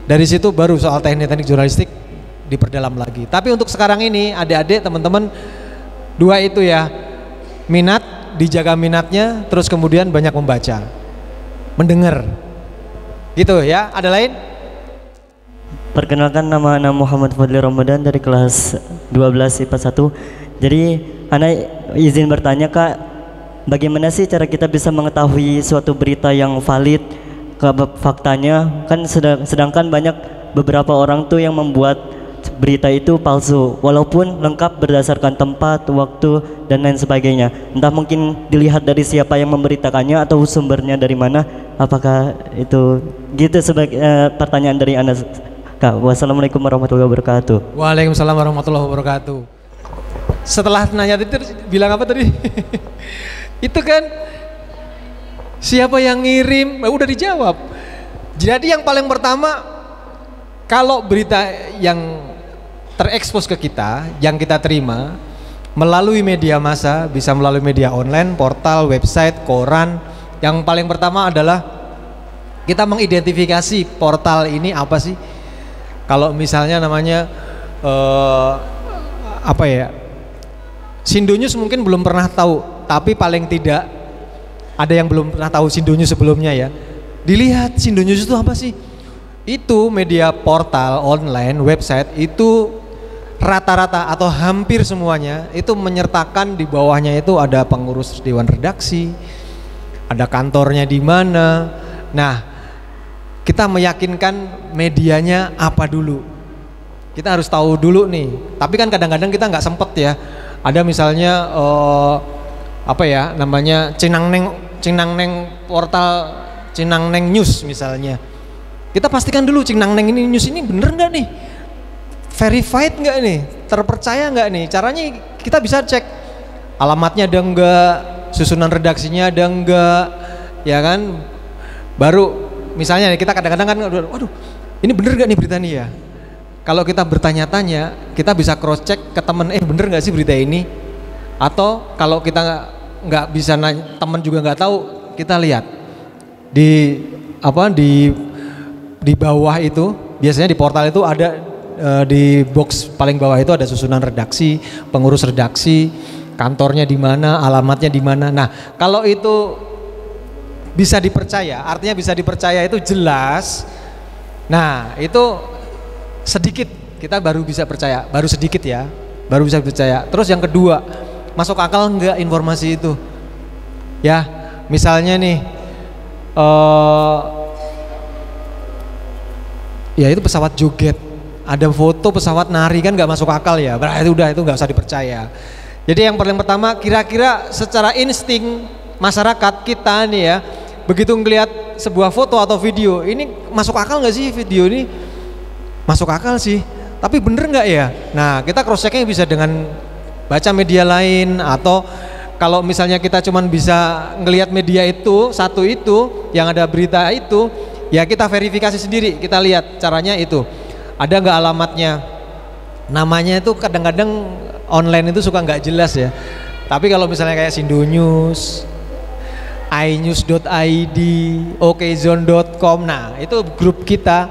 dari situ baru soal teknik-teknik jurnalistik diperdalam lagi. Tapi untuk sekarang ini adik-adik teman-teman, dua itu ya, minat, dijaga minatnya, terus kemudian banyak membaca, mendengar gitu ya. Ada lain?
Perkenalkan, nama Ana Muhammad Fadli Ramadan dari kelas 12 IPA 1. Jadi Ana izin bertanya Kak, bagaimana sih cara kita bisa mengetahui suatu berita yang valid ke faktanya? Kan sedangkan banyak beberapa orang tuh yang membuat berita itu palsu walaupun lengkap berdasarkan tempat, waktu dan lain sebagainya. Entah mungkin dilihat dari siapa yang memberitakannya atau sumbernya dari mana. Apakah itu gitu sebagai pertanyaan dari Anda Kak? Wassalamualaikum warahmatullahi wabarakatuh.
Waalaikumsalam warahmatullahi wabarakatuh. Setelah nanya itu bilang apa tadi? Itu kan siapa yang ngirim, udah dijawab. Jadi yang paling pertama, kalau berita yang terekspos ke kita, yang kita terima melalui media massa, bisa melalui media online, portal, website, koran, yang paling pertama adalah kita mengidentifikasi portal ini apa sih. Kalau misalnya namanya apa ya, Sindonews mungkin belum pernah tahu, tapi paling tidak ada yang belum pernah tahu Sindonews sebelumnya ya. Dilihat Sindonews itu apa sih? Itu media portal online, website itu rata-rata atau hampir semuanya itu menyertakan di bawahnya itu ada pengurus dewan redaksi, ada kantornya di mana. Nah, kita meyakinkan medianya apa dulu. Kita harus tahu dulu nih. Tapi kan kadang-kadang kita nggak sempet ya. Ada misalnya apa ya namanya Cinangneng portal Cinangneng News misalnya. Kita pastikan dulu Cinangneng ini news ini bener nggak nih, verified nggak nih, terpercaya nggak nih. Caranya kita bisa cek alamatnya ada enggak, susunan redaksinya ada enggak, ya kan. Baru misalnya kita kadang-kadang kan, waduh ini bener nggak nih berita ini ya. Kalau kita bertanya-tanya, kita bisa cross check ke temen, bener nggak sih berita ini? Atau kalau kita nggak bisa nanya, temen juga nggak tahu, kita lihat di apa di bawah itu, biasanya di portal itu ada di box paling bawah itu ada susunan redaksi, pengurus redaksi, kantornya di mana, alamatnya di mana. Nah, kalau itu bisa dipercaya, artinya bisa dipercaya itu jelas. Nah, itu sedikit kita baru bisa percaya, baru sedikit ya, baru bisa percaya. Terus yang kedua, masuk akal enggak informasi itu? Ya, misalnya nih, ya itu pesawat joget, ada foto pesawat nari kan nggak masuk akal ya, berarti udah itu nggak usah dipercaya. Jadi yang paling pertama, kira-kira secara insting masyarakat kita nih ya, begitu ngelihat sebuah foto atau video, ini masuk akal nggak sih video ini? Masuk akal sih, tapi bener nggak ya? Nah, kita cross checknya bisa dengan baca media lain, atau kalau misalnya kita cuman bisa ngelihat media itu satu itu yang ada berita itu, ya kita verifikasi sendiri, kita lihat caranya itu ada nggak alamatnya, namanya itu kadang-kadang online itu suka nggak jelas ya. Tapi kalau misalnya kayak Sindonews, inews.id, okezone.com, nah itu grup kita,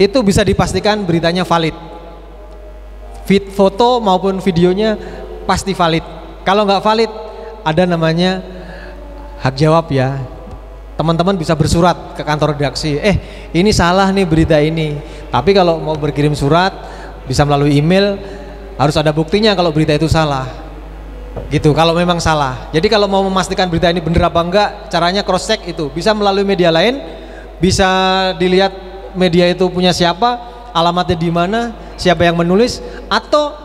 itu bisa dipastikan beritanya valid, feed foto maupun videonya pasti valid. Kalau nggak valid, ada namanya hak jawab ya, teman-teman bisa bersurat ke kantor redaksi, ini salah nih berita ini. Tapi kalau mau berkirim surat bisa melalui email, harus ada buktinya kalau berita itu salah. Gitu, kalau memang salah. Jadi kalau mau memastikan berita ini benar apa enggak, caranya cross check itu. Bisa melalui media lain, bisa dilihat media itu punya siapa, alamatnya di mana, siapa yang menulis, atau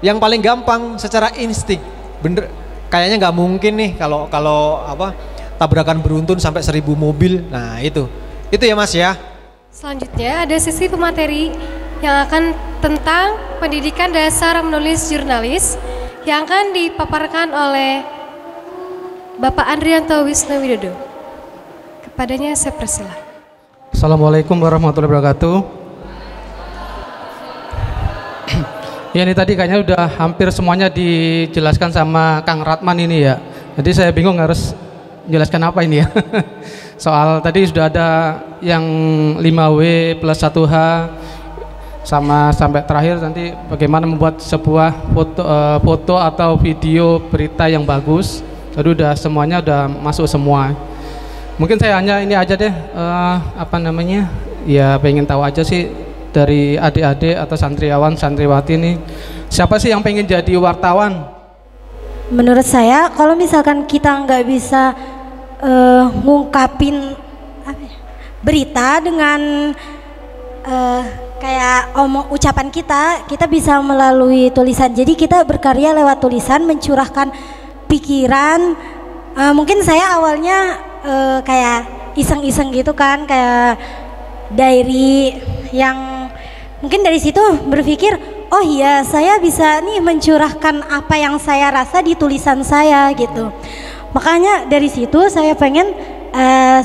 yang paling gampang secara insting. Bener, kayaknya nggak mungkin nih kalau apa tabrakan beruntun sampai 1000 mobil. Nah itu ya Mas ya.
Selanjutnya ada sesi pemateri yang akan tentang pendidikan dasar menulis jurnalis yang akan dipaparkan oleh Bapak Andrianto Wisnu Widodo. Kepadanya saya persilakan.
Assalamualaikum warahmatullahi wabarakatuh. Ya ini tadi kayaknya udah hampir semuanya dijelaskan sama Kang Ratman ini ya. Jadi saya bingung harus jelaskan apa ini ya. Soal tadi sudah ada yang 5W plus 1H sama sampai terakhir nanti bagaimana membuat sebuah foto atau video berita yang bagus. Jadi udah semuanya udah masuk semua. Mungkin saya hanya ini aja deh apa namanya ya, pengen tahu aja sih dari adik-adik atau santriawan santriwati ini, siapa sih yang pengen jadi wartawan?
Menurut saya kalau misalkan kita nggak bisa ngungkapin berita dengan kayak ucapan kita bisa melalui tulisan. Jadi kita berkarya lewat tulisan, mencurahkan pikiran. Mungkin saya awalnya kayak iseng-iseng gitu kan, kayak diary yang mungkin dari situ berpikir, oh iya saya bisa nih mencurahkan apa yang saya rasa di tulisan saya gitu. Makanya dari situ saya pengen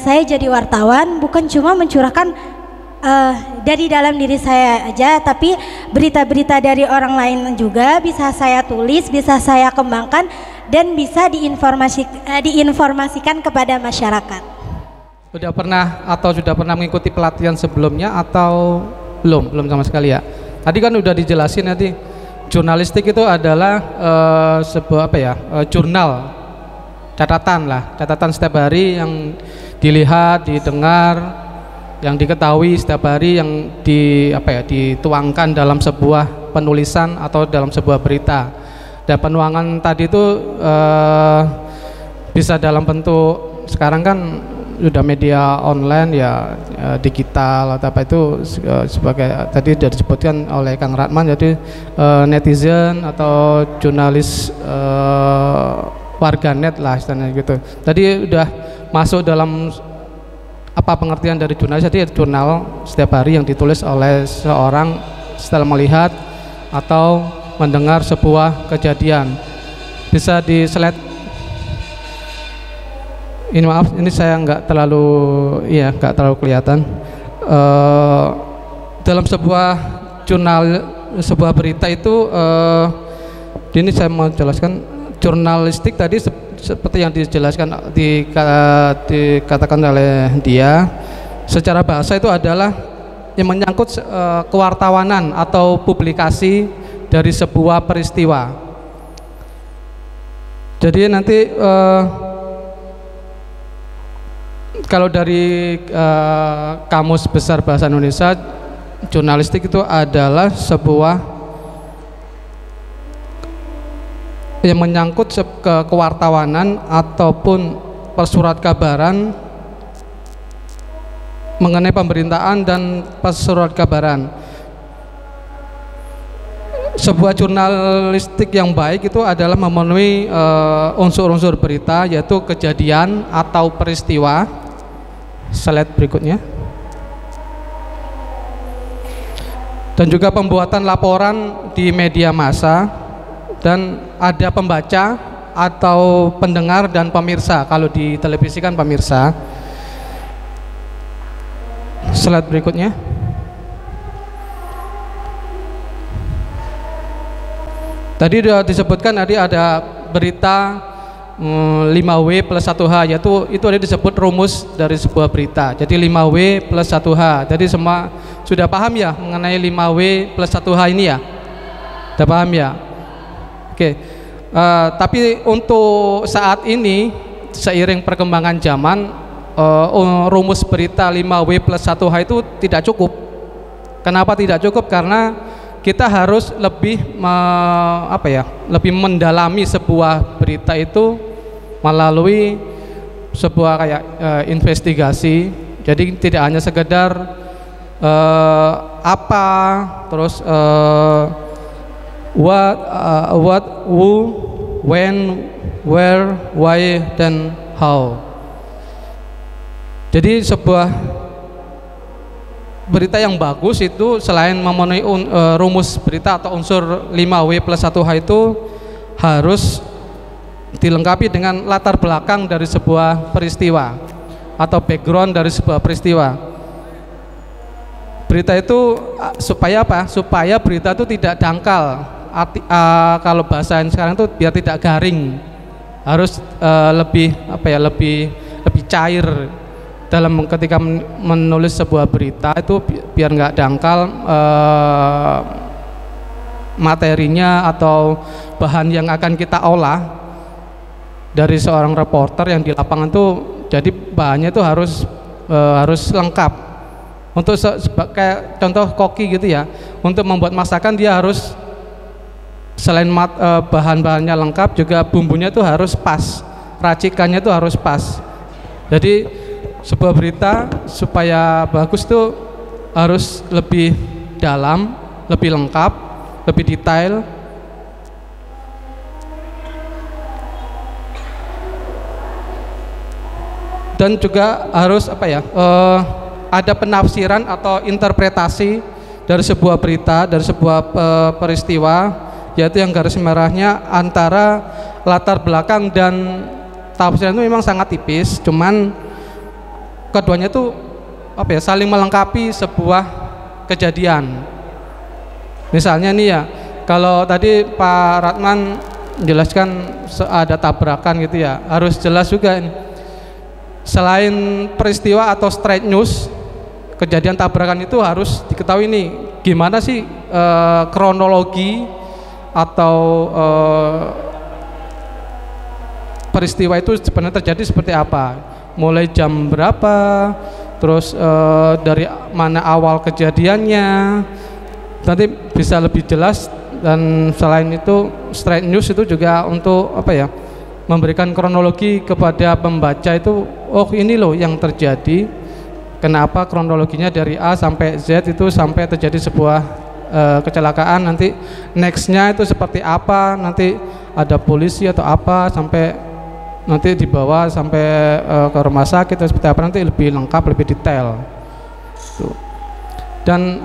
saya jadi wartawan, bukan cuma mencurahkan dari dalam diri saya aja, tapi berita-berita dari orang lain juga bisa saya tulis, bisa saya kembangkan, dan bisa diinformasikan kepada masyarakat.
Sudah pernah mengikuti pelatihan sebelumnya atau belum sama sekali ya? Tadi kan udah dijelasin nanti jurnalistik itu adalah sebuah jurnal, catatan setiap hari yang dilihat, didengar, yang diketahui setiap hari, yang dituangkan dalam sebuah penulisan atau dalam sebuah berita. Dan penuangan tadi itu bisa dalam bentuk, sekarang kan sudah media online ya, digital atau apa itu sebagai tadi sudah disebutkan oleh Kang Ratman, jadi netizen atau jurnalis warganet lah istilahnya gitu. Tadi udah masuk dalam apa pengertian dari jurnalis. Jadi jurnal setiap hari yang ditulis oleh seorang setelah melihat atau mendengar sebuah kejadian. Bisa di slide ini, maaf ini saya nggak terlalu kelihatan. Dalam sebuah jurnal, sebuah berita itu ini saya mau jelaskan, jurnalistik tadi seperti yang dijelaskan dikatakan oleh dia, secara bahasa itu adalah yang menyangkut kewartawanan atau publikasi dari sebuah peristiwa. Jadi nanti kalau dari Kamus Besar Bahasa Indonesia, jurnalistik itu adalah sebuah yang menyangkut kewartawanan ataupun persurat kabaran mengenai pemerintahan dan persurat kabaran. Sebuah jurnalistik yang baik itu adalah memenuhi unsur-unsur berita, yaitu kejadian atau peristiwa. Slide berikutnya. Dan juga pembuatan laporan di media massa, dan ada pembaca atau pendengar dan pemirsa. Kalau di televisi kan pemirsa. Slide berikutnya. Tadi sudah disebutkan, tadi ada berita 5W plus 1H, yaitu itu ada disebut rumus dari sebuah berita. Jadi 5W plus 1H. Jadi semua sudah paham ya mengenai 5W plus 1H ini ya? Sudah paham ya? Oke, tapi untuk saat ini seiring perkembangan zaman, rumus berita 5W plus 1H itu tidak cukup. Kenapa tidak cukup? Karena kita harus lebih lebih mendalami sebuah berita itu melalui sebuah kayak investigasi. Jadi tidak hanya sekedar terus what, who, when, where, why, dan how. Jadi sebuah berita yang bagus itu selain memenuhi rumus berita atau unsur 5W plus 1H itu harus dilengkapi dengan latar belakang dari sebuah peristiwa atau background dari sebuah peristiwa. Berita itu supaya apa? Supaya berita itu tidak dangkal. Kalau bahasa sekarang itu biar tidak garing, harus lebih cair dalam ketika menulis sebuah berita itu biar nggak dangkal materinya atau bahan yang akan kita olah dari seorang reporter yang di lapangan tuh. Jadi bahannya itu harus lengkap. Untuk kayak contoh koki gitu ya, untuk membuat masakan dia harus selain bahan-bahannya lengkap juga bumbunya itu harus pas, racikannya itu harus pas. Jadi sebuah berita supaya bagus tuh harus lebih dalam, lebih lengkap, lebih detail. Dan juga harus ada penafsiran atau interpretasi dari sebuah berita, dari sebuah peristiwa, yaitu yang garis merahnya antara latar belakang dan tafsiran itu memang sangat tipis, cuman keduanya itu saling melengkapi sebuah kejadian. Misalnya nih ya, kalau tadi Pak Ratman menjelaskan ada tabrakan gitu ya, harus jelas juga ini. Selain peristiwa atau straight news, kejadian tabrakan itu harus diketahui nih gimana sih kronologi atau peristiwa itu sebenarnya terjadi seperti apa, mulai jam berapa, terus dari mana awal kejadiannya, nanti bisa lebih jelas. Dan selain itu straight news itu juga untuk memberikan kronologi kepada pembaca itu, oh ini loh yang terjadi, kenapa kronologinya dari A sampai Z itu sampai terjadi sebuah kecelakaan, nanti nextnya itu seperti apa, nanti ada polisi atau apa, sampai nanti dibawa sampai ke rumah sakit atau seperti apa, nanti lebih lengkap, lebih detail tuh. Dan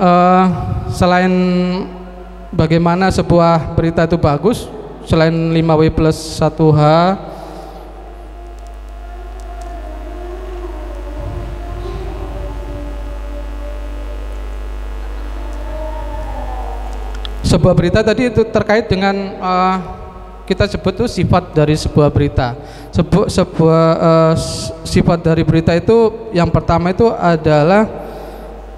selain bagaimana sebuah berita itu bagus, selain 5W plus 1H, sebuah berita tadi itu terkait dengan kita sebut itu sifat dari sebuah berita. Sifat dari berita itu yang pertama itu adalah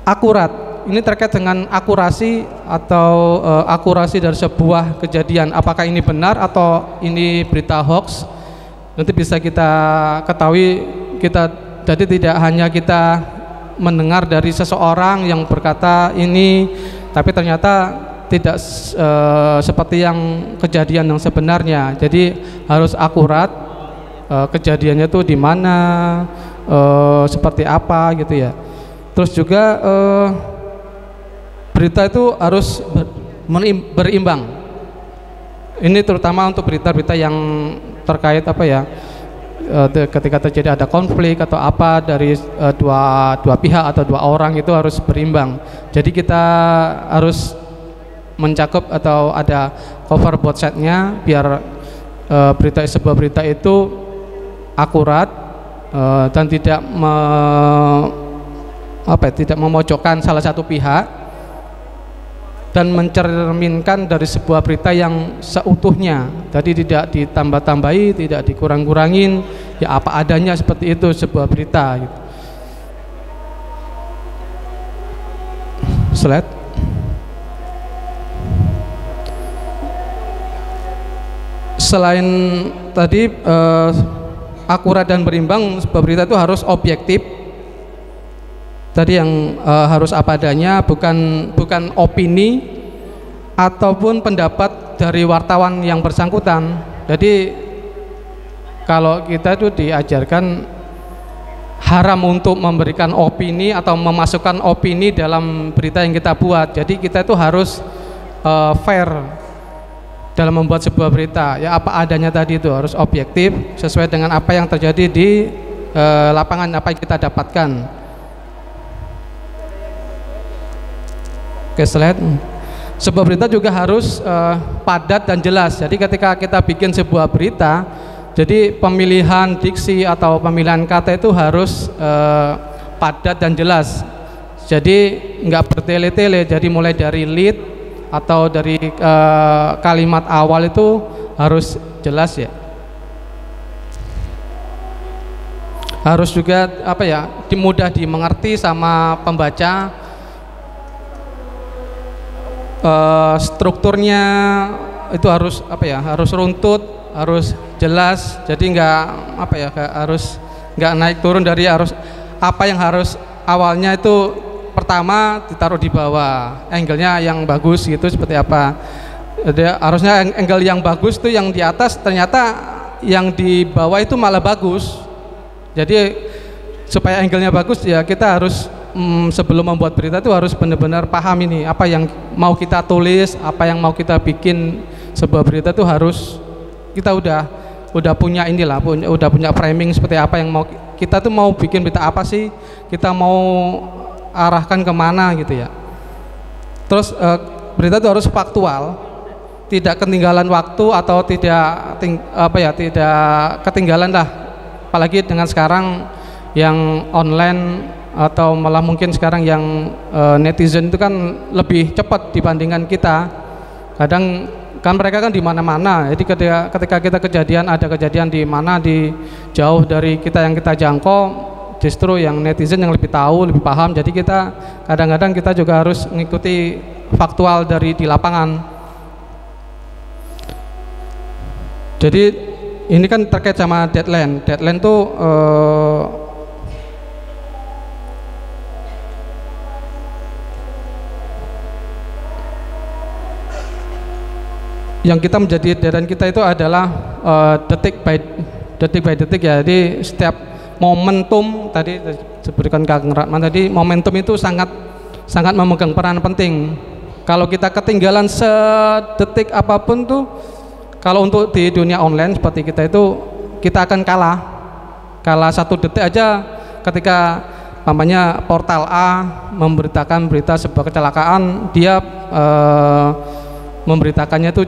akurat. Ini terkait dengan akurasi atau akurasi dari sebuah kejadian, apakah ini benar atau ini berita hoax. Nanti bisa kita ketahui, jadi tidak hanya kita mendengar dari seseorang yang berkata ini, tapi ternyata tidak seperti yang kejadian yang sebenarnya. Jadi harus akurat, kejadiannya itu di mana, seperti apa gitu ya. Terus juga berita itu harus berimbang. Ini terutama untuk berita-berita yang terkait ketika terjadi ada konflik atau apa dari dua pihak atau dua orang, itu harus berimbang. Jadi kita harus mencakup atau ada cover both side-nya biar sebuah berita itu akurat dan tidak memojokkan salah satu pihak, dan mencerminkan dari sebuah berita yang seutuhnya. Jadi tidak ditambah-tambahi, tidak dikurang-kurangin, ya apa adanya seperti itu sebuah berita gitu. Slide. Selain tadi akurat dan berimbang. Sebuah berita itu harus objektif. Tadi yang harus apa adanya, bukan opini ataupun pendapat dari wartawan yang bersangkutan. Jadi kalau kita itu diajarkan haram untuk memberikan opini atau memasukkan opini dalam berita yang kita buat. Jadi kita itu harus fair dalam membuat sebuah berita. Ya apa adanya tadi itu harus objektif sesuai dengan apa yang terjadi di lapangan, apa yang kita dapatkan. Oke, slide. Sebuah berita juga harus padat dan jelas. Jadi ketika kita bikin sebuah berita, jadi pemilihan diksi atau pemilihan kata itu harus padat dan jelas. Jadi nggak bertele-tele. Jadi mulai dari lead atau dari kalimat awal itu harus jelas ya. Harus juga apa ya, mudah dimengerti sama pembaca. Strukturnya itu harus apa ya, harus runtut, harus jelas. Jadi harus nggak naik turun dari harus apa yang harus awalnya itu pertama ditaruh di bawah, angle-nya yang bagus gitu seperti apa. Jadi harusnya angle yang bagus tuh yang di atas, ternyata yang di bawah itu malah bagus. Jadi supaya angle-nya bagus ya kita harus sebelum membuat berita itu harus benar-benar paham ini apa yang mau kita tulis, apa yang mau kita bikin. Sebuah berita itu harus kita udah punya inilah, udah punya framing seperti apa yang mau kita tuh mau bikin berita apa sih, kita mau arahkan kemana gitu ya. Terus berita itu harus faktual, tidak ketinggalan waktu atau tidak ketinggalan lah. Apalagi dengan sekarang yang online atau malah mungkin sekarang yang netizen itu kan lebih cepat dibandingkan kita. Kadang kan mereka kan di mana-mana. Jadi ketika kita ada kejadian di mana di jauh dari kita yang kita jangkau, justru yang netizen yang lebih tahu, lebih paham. Jadi kita kadang-kadang kita juga harus mengikuti faktual dari di lapangan. Jadi ini kan terkait sama deadline. Deadline tuh yang kita menjadi deadline kita itu adalah detik by detik ya. Jadi setiap momentum tadi disebutkan Kang Ratman tadi, momentum itu sangat memegang peran penting. Kalau kita ketinggalan sedetik apapun tuh, kalau untuk di dunia online seperti kita itu kita akan kalah 1 detik aja. Ketika namanya portal A memberitakan berita sebuah kecelakaan, dia memberitakannya itu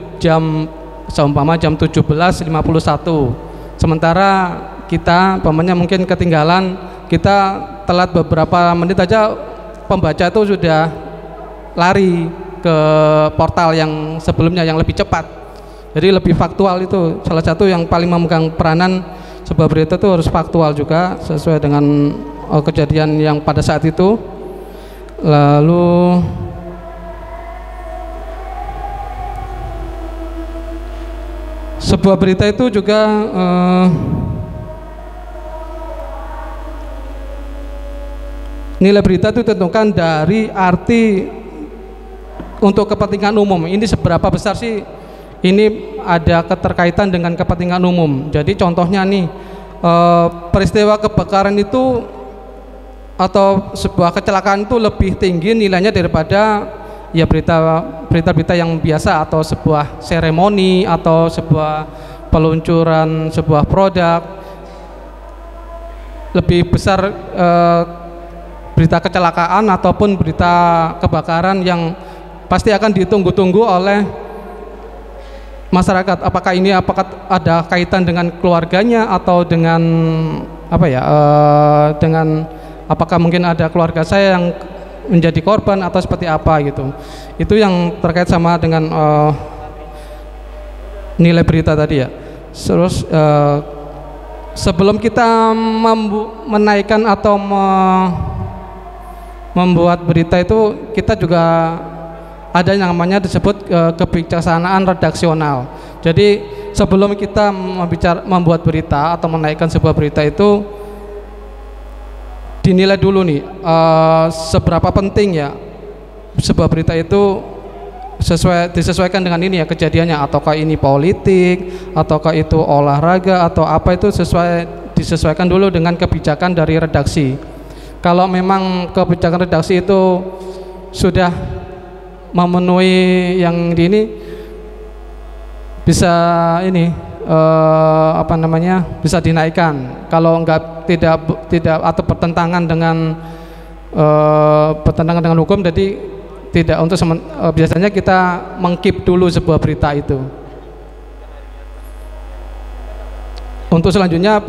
seumpama jam 17.51. Sementara kita mungkin ketinggalan, kita telat beberapa menit aja, pembaca itu sudah lari ke portal yang sebelumnya yang lebih cepat. Jadi lebih faktual itu salah satu yang paling memegang peranan. Sebuah berita itu harus faktual juga sesuai dengan kejadian yang pada saat itu. Lalu sebuah berita itu juga nilai berita itu ditentukan dari arti untuk kepentingan umum. Ini seberapa besar sih ini ada keterkaitan dengan kepentingan umum. Jadi contohnya nih, peristiwa kebakaran itu atau sebuah kecelakaan itu lebih tinggi nilainya daripada ya berita-berita yang biasa atau sebuah seremoni atau sebuah peluncuran sebuah produk. Lebih besar berita kecelakaan ataupun berita kebakaran yang pasti akan ditunggu-tunggu oleh masyarakat. Apakah ada kaitan dengan keluarganya atau dengan dengan apakah mungkin ada keluarga saya yang menjadi korban atau seperti apa gitu. Itu yang terkait sama dengan nilai berita tadi ya. Terus sebelum kita menaikkan atau membuat berita itu, kita juga ada yang namanya disebut kebijaksanaan redaksional. Jadi sebelum kita membuat berita atau menaikkan sebuah berita itu dinilai dulu nih seberapa penting ya sebuah berita itu disesuaikan dengan ini ya kejadiannya, ataukah ini politik, ataukah itu olahraga atau apa, itu disesuaikan dulu dengan kebijakan dari redaksi. Kalau memang kebijakan redaksi itu sudah memenuhi yang di ini, bisa ini bisa dinaikkan. Kalau enggak tidak atau bertentangan dengan hukum, jadi tidak untuk biasanya kita mengkeep dulu sebuah berita itu. Untuk selanjutnya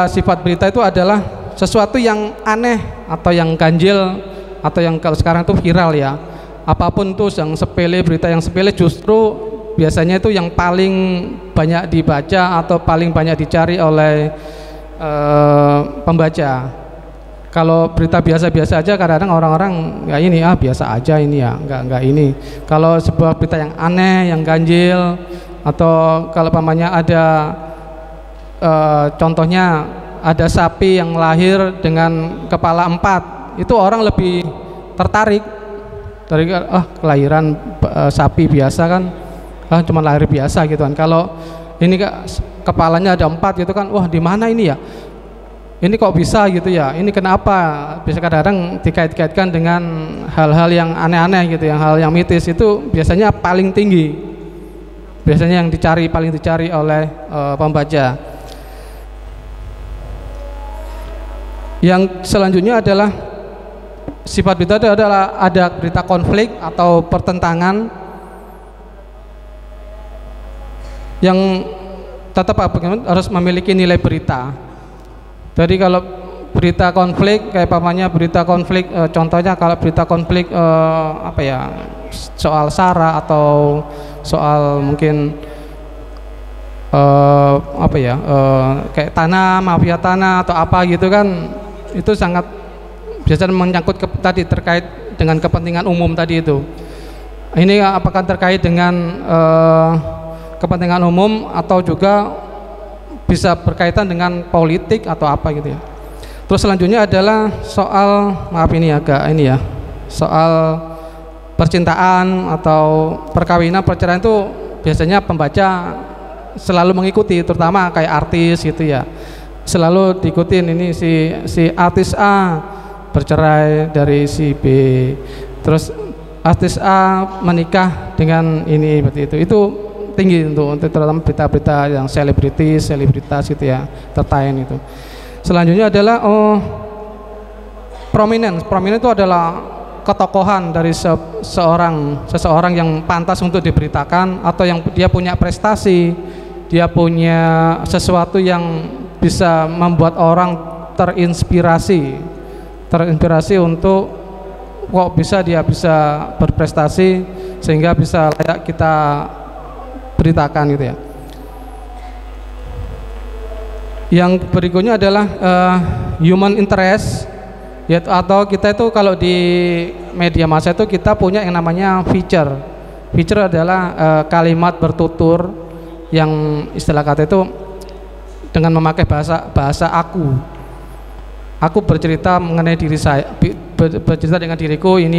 sifat berita itu adalah sesuatu yang aneh atau yang ganjil atau yang kalau sekarang itu viral ya. Apapun itu yang sepele, berita yang sepele justru biasanya itu yang paling banyak dibaca atau paling banyak dicari oleh pembaca. Kalau berita biasa-biasa aja kadang-kadang orang-orang ya ini biasa aja ini ya, enggak ini. Kalau sebuah berita yang aneh, yang ganjil, atau kalau pamannya ada contohnya ada sapi yang lahir dengan kepala 4, itu orang lebih tertarik dari kelahiran sapi biasa kan, cuma lahir biasa gitu kan. Kalau ini kepalanya ada 4 gitu kan, wah di mana ini ya? Ini kok bisa gitu ya, ini kenapa? Bisa kadang-kadang dikait-kaitkan dengan hal-hal yang aneh-aneh gitu, hal yang mitis, itu biasanya paling tinggi, biasanya yang paling dicari oleh pembaca. Yang selanjutnya adalah sifat berita itu adalah ada berita konflik atau pertentangan yang tetap harus memiliki nilai berita. Jadi kalau berita konflik kayak pamannya berita konflik, contohnya kalau berita konflik soal SARA atau soal mungkin kayak tanah, mafia tanah atau apa gitu kan, itu sangat biasanya menyangkut tadi terkait dengan kepentingan umum tadi itu. Ini apakah terkait dengan kepentingan umum atau juga bisa berkaitan dengan politik atau apa gitu ya. Terus selanjutnya adalah soal soal percintaan atau perceraian itu biasanya pembaca selalu mengikuti, terutama kayak artis gitu ya. Selalu diikutin ini si artis A bercerai dari si B. Terus artis A menikah dengan ini seperti itu. Itu tinggi untuk terutama berita-berita yang selebritas gitu ya, tertain itu. Selanjutnya adalah prominent itu adalah ketokohan dari seseorang yang pantas untuk diberitakan, atau yang dia punya prestasi, dia punya sesuatu yang bisa membuat orang terinspirasi untuk kok dia bisa berprestasi sehingga bisa layak kita beritakan gitu ya. Yang berikutnya adalah human interest, yaitu atau kita itu kalau di media massa itu kita punya yang namanya feature. Feature adalah kalimat bertutur yang istilah kata itu dengan memakai bahasa aku bercerita mengenai diri saya, bercerita dengan diriku ini.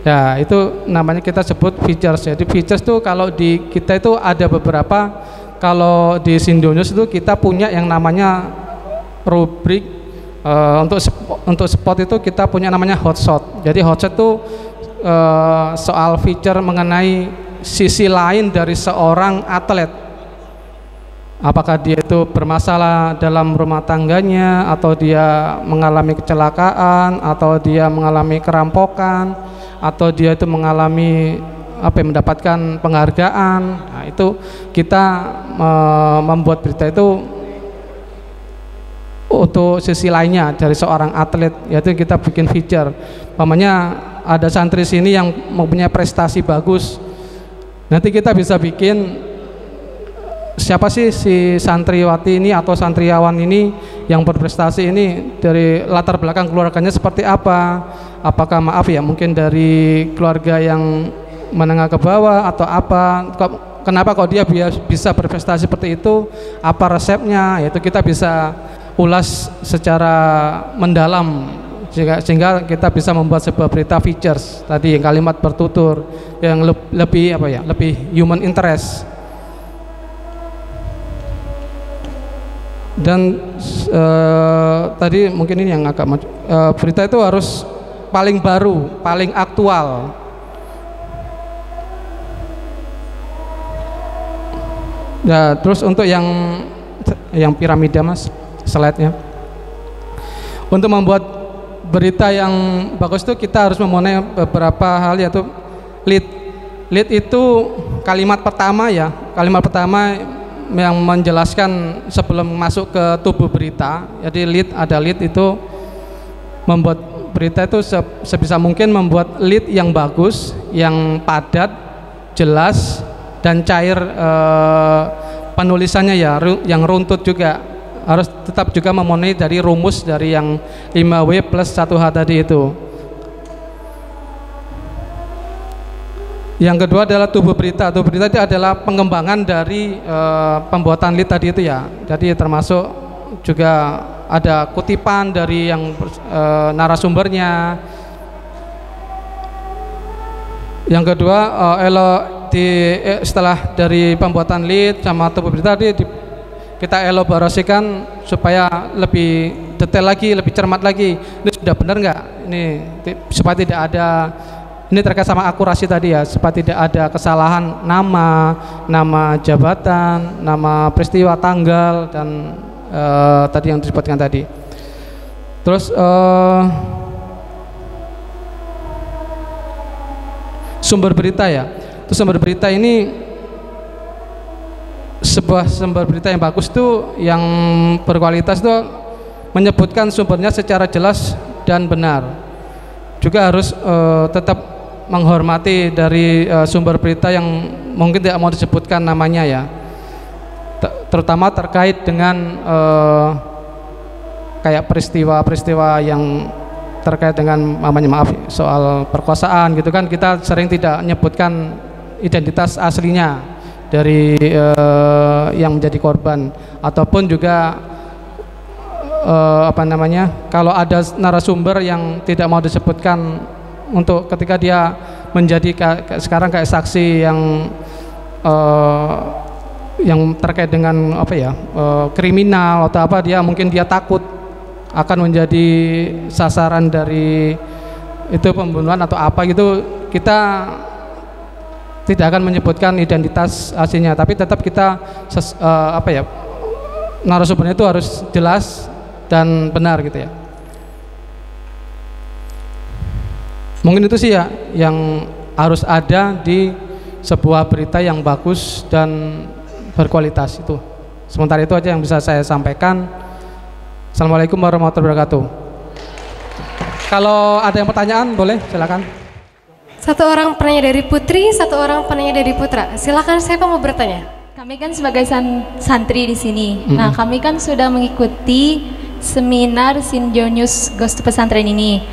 Ya, itu namanya kita sebut features. Jadi features itu kalau di kita itu ada beberapa. Kalau di Sindonews itu kita punya yang namanya rubrik untuk spot itu kita punya namanya hotshot. Jadi hotshot itu soal feature mengenai sisi lain dari seorang atlet. Apakah dia itu bermasalah dalam rumah tangganya, atau dia mengalami kecelakaan, atau dia mengalami kerampokan, atau dia itu mengalami mendapatkan penghargaan. Nah, itu kita membuat berita itu untuk sisi lainnya dari seorang atlet, yaitu kita bikin feature. Umpamanya ada santri sini yang mempunyai prestasi bagus, nanti kita bisa bikin siapa sih si santriwati ini atau santriawan ini yang berprestasi ini, dari latar belakang keluarganya seperti apa, apakah mungkin dari keluarga yang menengah ke bawah atau apa, kenapa kok dia bisa berprestasi seperti itu, apa resepnya, yaitu kita bisa ulas secara mendalam sehingga kita bisa membuat sebuah berita features tadi yang kalimat bertutur yang lebih human interest. Dan tadi mungkin ini yang agak berita itu harus paling baru, paling aktual. Ya, terus untuk yang piramida Mas, slide-nya. Untuk membuat berita yang bagus itu kita harus memenuhi beberapa hal, yaitu lead. Lead itu kalimat pertama ya, kalimat pertama yang menjelaskan sebelum masuk ke tubuh berita. Jadi lead itu membuat berita itu sebisa mungkin membuat lead yang bagus, yang padat, jelas dan cair, penulisannya ya yang runtut juga harus tetap juga memenuhi dari rumus dari yang 5W plus 1H tadi itu. Yang kedua adalah tubuh berita. Tubuh berita itu adalah pengembangan dari pembuatan lead tadi itu ya. Jadi termasuk juga ada kutipan dari yang narasumbernya. Yang kedua setelah dari pembuatan lead sama tubuh berita kita elaborasikan supaya lebih detail lagi, lebih cermat lagi. Ini sudah benar nggak? Ini supaya tidak ada, ini terkait sama akurasi tadi ya, supaya tidak ada kesalahan nama jabatan, nama peristiwa, tanggal dan tadi yang disebutkan tadi. Terus sumber berita ya. Terus sumber berita ini sebuah sumber berita yang bagus tuh, yang berkualitas tuh menyebutkan sumbernya secara jelas dan benar. Juga harus tetap menghormati dari sumber berita yang mungkin tidak mau disebutkan namanya ya, terutama terkait dengan kayak peristiwa-peristiwa yang terkait dengan soal perkosaan gitu kan, kita sering tidak menyebutkan identitas aslinya dari yang menjadi korban, ataupun juga kalau ada narasumber yang tidak mau disebutkan untuk ketika dia menjadi sekarang kayak saksi yang terkait dengan kriminal atau apa, mungkin dia takut akan menjadi sasaran dari itu pembunuhan atau apa gitu, kita tidak akan menyebutkan identitas aslinya, tapi tetap kita narasumbernya itu harus jelas dan benar gitu ya. Mungkin itu sih ya yang harus ada di sebuah berita yang bagus dan berkualitas itu. Sementara itu aja yang bisa saya sampaikan. Assalamualaikum warahmatullahi wabarakatuh. Kalau ada yang pertanyaan boleh silakan.
Satu orang penanya dari Putri, satu orang penanya dari Putra. Silakan, siapa mau bertanya?
Kami kan sebagai santri di sini. Nah, kami kan sudah mengikuti seminar Sindionius Ghost Pesantren ini.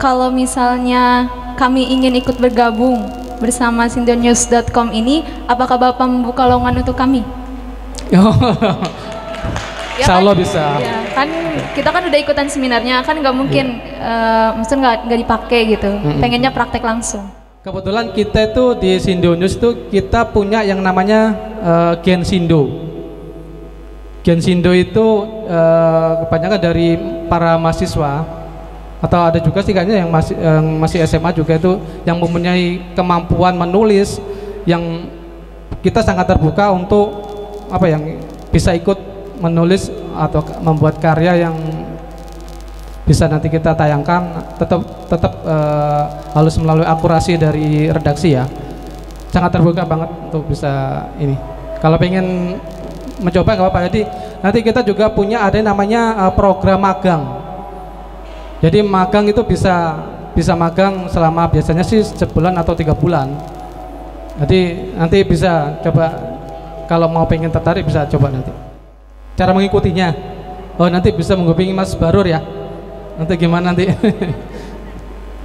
Kalau misalnya kami ingin ikut bergabung bersama sindionius.com ini, apakah Bapak membuka lowongan untuk kami?
Insya Allah bisa.
Ya, kan kita kan udah ikutan seminarnya, kan nggak mungkin, maksudnya nggak dipakai gitu. Pengennya praktek langsung.
Kebetulan kita itu di Sindionius itu kita punya yang namanya Gen Sindo. Gen Sindo itu kebanyakan dari para mahasiswa, atau ada juga sih kayaknya yang masih SMA juga itu yang mempunyai kemampuan menulis, yang kita sangat terbuka untuk yang bisa ikut menulis atau membuat karya yang bisa nanti kita tayangkan. Tetap harus melalui akurasi dari redaksi ya. Sangat terbuka banget untuk bisa ini. Kalau pengen mencoba nggak apa-apa. Jadi nanti kita juga punya ada yang namanya program magang. Jadi magang itu bisa magang selama biasanya sih sebulan atau 3 bulan. Jadi nanti bisa coba, kalau mau pengen tertarik bisa coba nanti. Cara mengikutinya, nanti bisa menghubungi Mas Barur ya. Nanti gimana nanti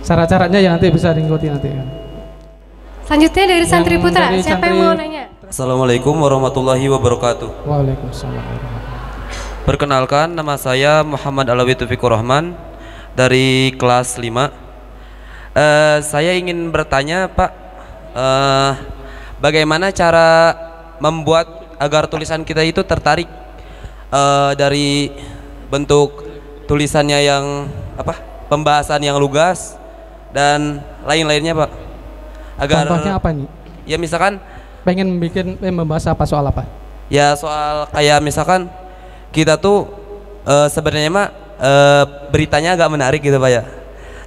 cara-caranya ya nanti bisa diikuti nanti.
Selanjutnya dari santri putra, siapa yang mau nanya?
Assalamualaikum warahmatullahi wabarakatuh.
Waalaikumsalam.
Perkenalkan, nama saya Muhammad Alawi Taufikur Rahman dari kelas 5. Saya ingin bertanya Pak, bagaimana cara membuat agar tulisan kita itu tertarik dari bentuk tulisannya yang pembahasan yang lugas dan lain-lainnya Pak, agar
contohnya apa nih?
Ya misalkan
pengen membahas apa, soal apa?
Ya soal kayak misalkan kita tuh sebenarnya mah beritanya agak menarik gitu Pak ya.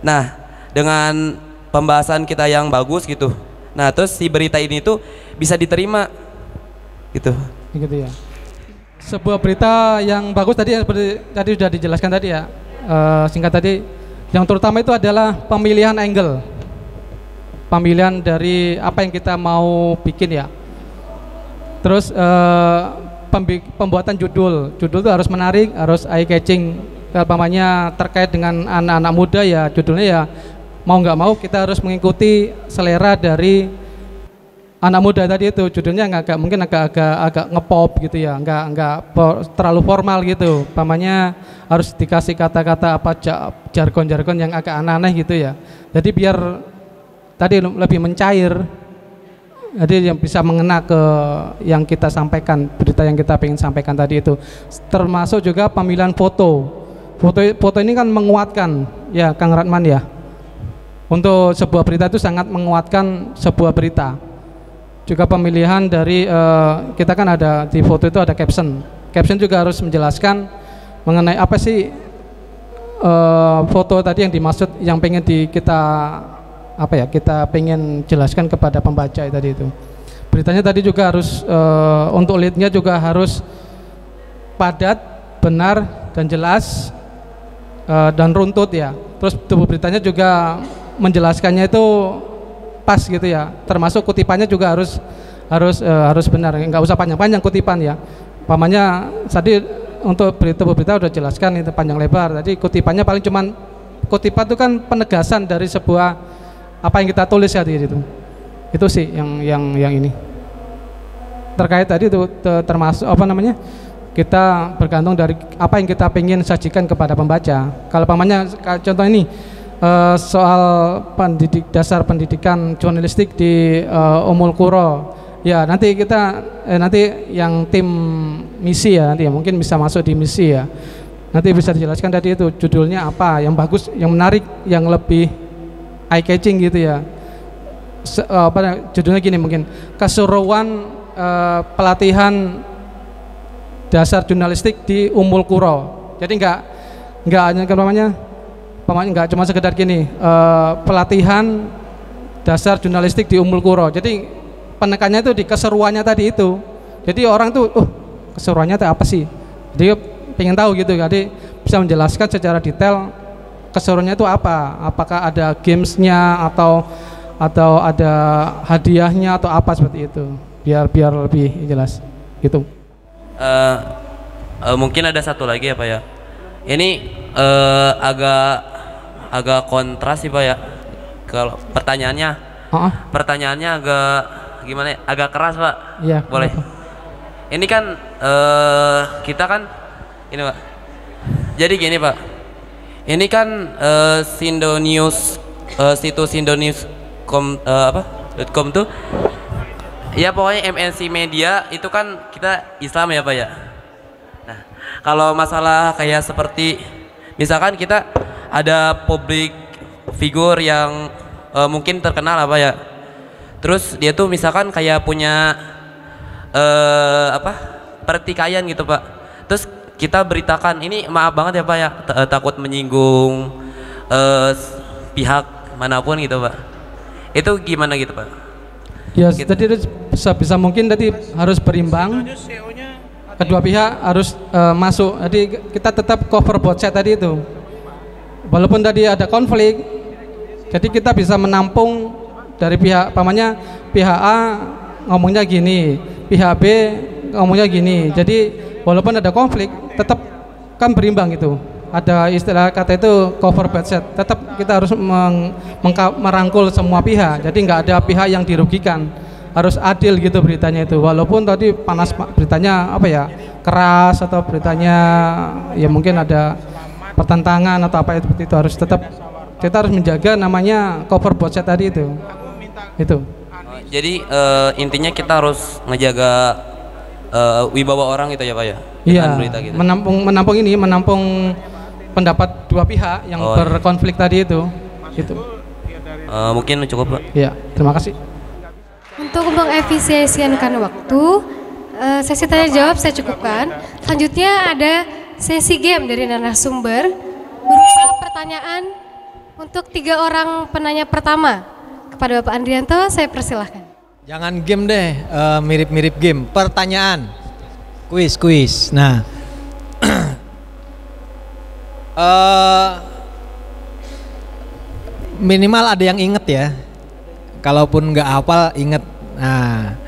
Nah dengan pembahasan kita yang bagus gitu, nah terus si berita ini tuh bisa diterima gitu.
Gitu ya. Sebuah berita yang bagus tadi seperti tadi sudah dijelaskan tadi ya, singkat tadi, yang terutama itu adalah pemilihan angle, pemilihan dari apa yang kita mau bikin ya. Terus pembuatan judul itu harus menarik, harus eye catching. Umpamanya terkait dengan anak-anak muda ya, judulnya ya mau nggak mau kita harus mengikuti selera dari anak muda tadi itu. Judulnya mungkin agak ngepop gitu ya, nggak terlalu formal gitu. Umpamanya harus dikasih kata-kata apa jargon-jargon yang agak aneh-aneh gitu ya. Jadi biar tadi lebih mencair, jadi yang bisa mengena ke yang kita sampaikan, berita yang kita ingin sampaikan tadi itu. Termasuk juga pemilihan foto ini kan menguatkan ya Kang Ratman ya, untuk sebuah berita itu sangat menguatkan sebuah berita. Juga pemilihan dari kita kan ada di foto itu ada caption juga harus menjelaskan mengenai apa sih foto tadi yang dimaksud, yang pengen kita pengen jelaskan kepada pembaca tadi itu. Beritanya tadi juga harus untuk leadnya juga harus padat, benar dan jelas dan runtut ya. Terus tubuh beritanya juga menjelaskannya itu pas gitu ya. Termasuk kutipannya juga harus benar, nggak usah panjang-panjang kutipan ya. Pamannya tadi untuk berita udah jelaskan itu panjang lebar. Tadi kutipannya paling cuman kutipan itu kan penegasan dari sebuah apa yang kita tulis ya di itu. Itu sih yang ini. Terkait tadi itu termasuk kita bergantung dari apa yang kita pengen sajikan kepada pembaca. Kalau pamannya contoh ini soal dasar pendidikan jurnalistik di Ummul Qura. Ya, nanti kita nanti yang tim misi ya, nanti ya mungkin bisa masuk di misi ya. Nanti bisa dijelaskan tadi itu judulnya apa, yang bagus, yang menarik, yang lebih eye catching gitu ya. Judulnya gini mungkin, keseruan pelatihan dasar jurnalistik di Ummul Qura. Jadi nggak hanya nggak cuma sekedar gini, pelatihan dasar jurnalistik di Ummul Qura. Jadi penekannya itu di keseruannya tadi itu. Jadi orang tuh, keseruannya itu apa sih? Dia pengen tahu gitu. Jadi bisa menjelaskan secara detail keseruannya itu apa. Apakah ada gamesnya atau ada hadiahnya atau apa seperti itu. Biar lebih jelas gitu.
Mungkin ada satu lagi ya Pak ya. Ini agak kontras sih Pak ya. Kalau pertanyaannya agak gimana ya? Agak keras Pak.
Iya.
Boleh. Ini kan kita kan ini Pak. Jadi gini Pak. Ini kan Sindonews, situs Sindonews.com tuh. Ya pokoknya MNC Media itu kan kita Islam ya Pak ya. Nah kalau masalah kayak seperti misalkan kita ada public figure yang mungkin terkenal apa ya, terus dia tuh misalkan kayak punya pertikaian gitu Pak, terus kita beritakan ini, maaf banget ya Pak ya, takut menyinggung pihak manapun gitu Pak, itu gimana gitu Pak?
Ya, jadi bisa mungkin tadi harus berimbang, kedua pihak harus masuk. Jadi kita tetap cover both side tadi itu, walaupun tadi ada konflik, jadi kita bisa menampung dari pihak, pamannya pihak A ngomongnya gini, pihak B ngomongnya gini. Jadi walaupun ada konflik, tetap kan berimbang gitu. ada istilah kata itu cover budget. Tetap kita harus merangkul semua pihak. Jadi nggak ada pihak yang dirugikan. Harus adil gitu beritanya itu. Walaupun tadi panas beritanya apa ya, keras atau beritanya ya mungkin ada pertentangan atau apa seperti itu, harus tetap kita harus menjaga namanya cover budget tadi itu. Itu.
Jadi intinya kita harus ngejaga wibawa orang gitu ya Pak ya?
Iya,
gitu.
menampung pendapat dua pihak yang berkonflik tadi itu. Gitu.
Mungkin cukup Pak.
Iya, terima kasih.
Untuk mengefisiensikan waktu, sesi tanya jawab saya cukupkan. Selanjutnya ada sesi game dari narasumber berupa pertanyaan untuk 3 orang penanya pertama. Kepada Bapak Andrianto, saya persilahkan.
Jangan game deh, mirip-mirip game. Pertanyaan, kuis. Nah, minimal ada yang inget ya. Kalaupun nggak hafal, inget. Nah,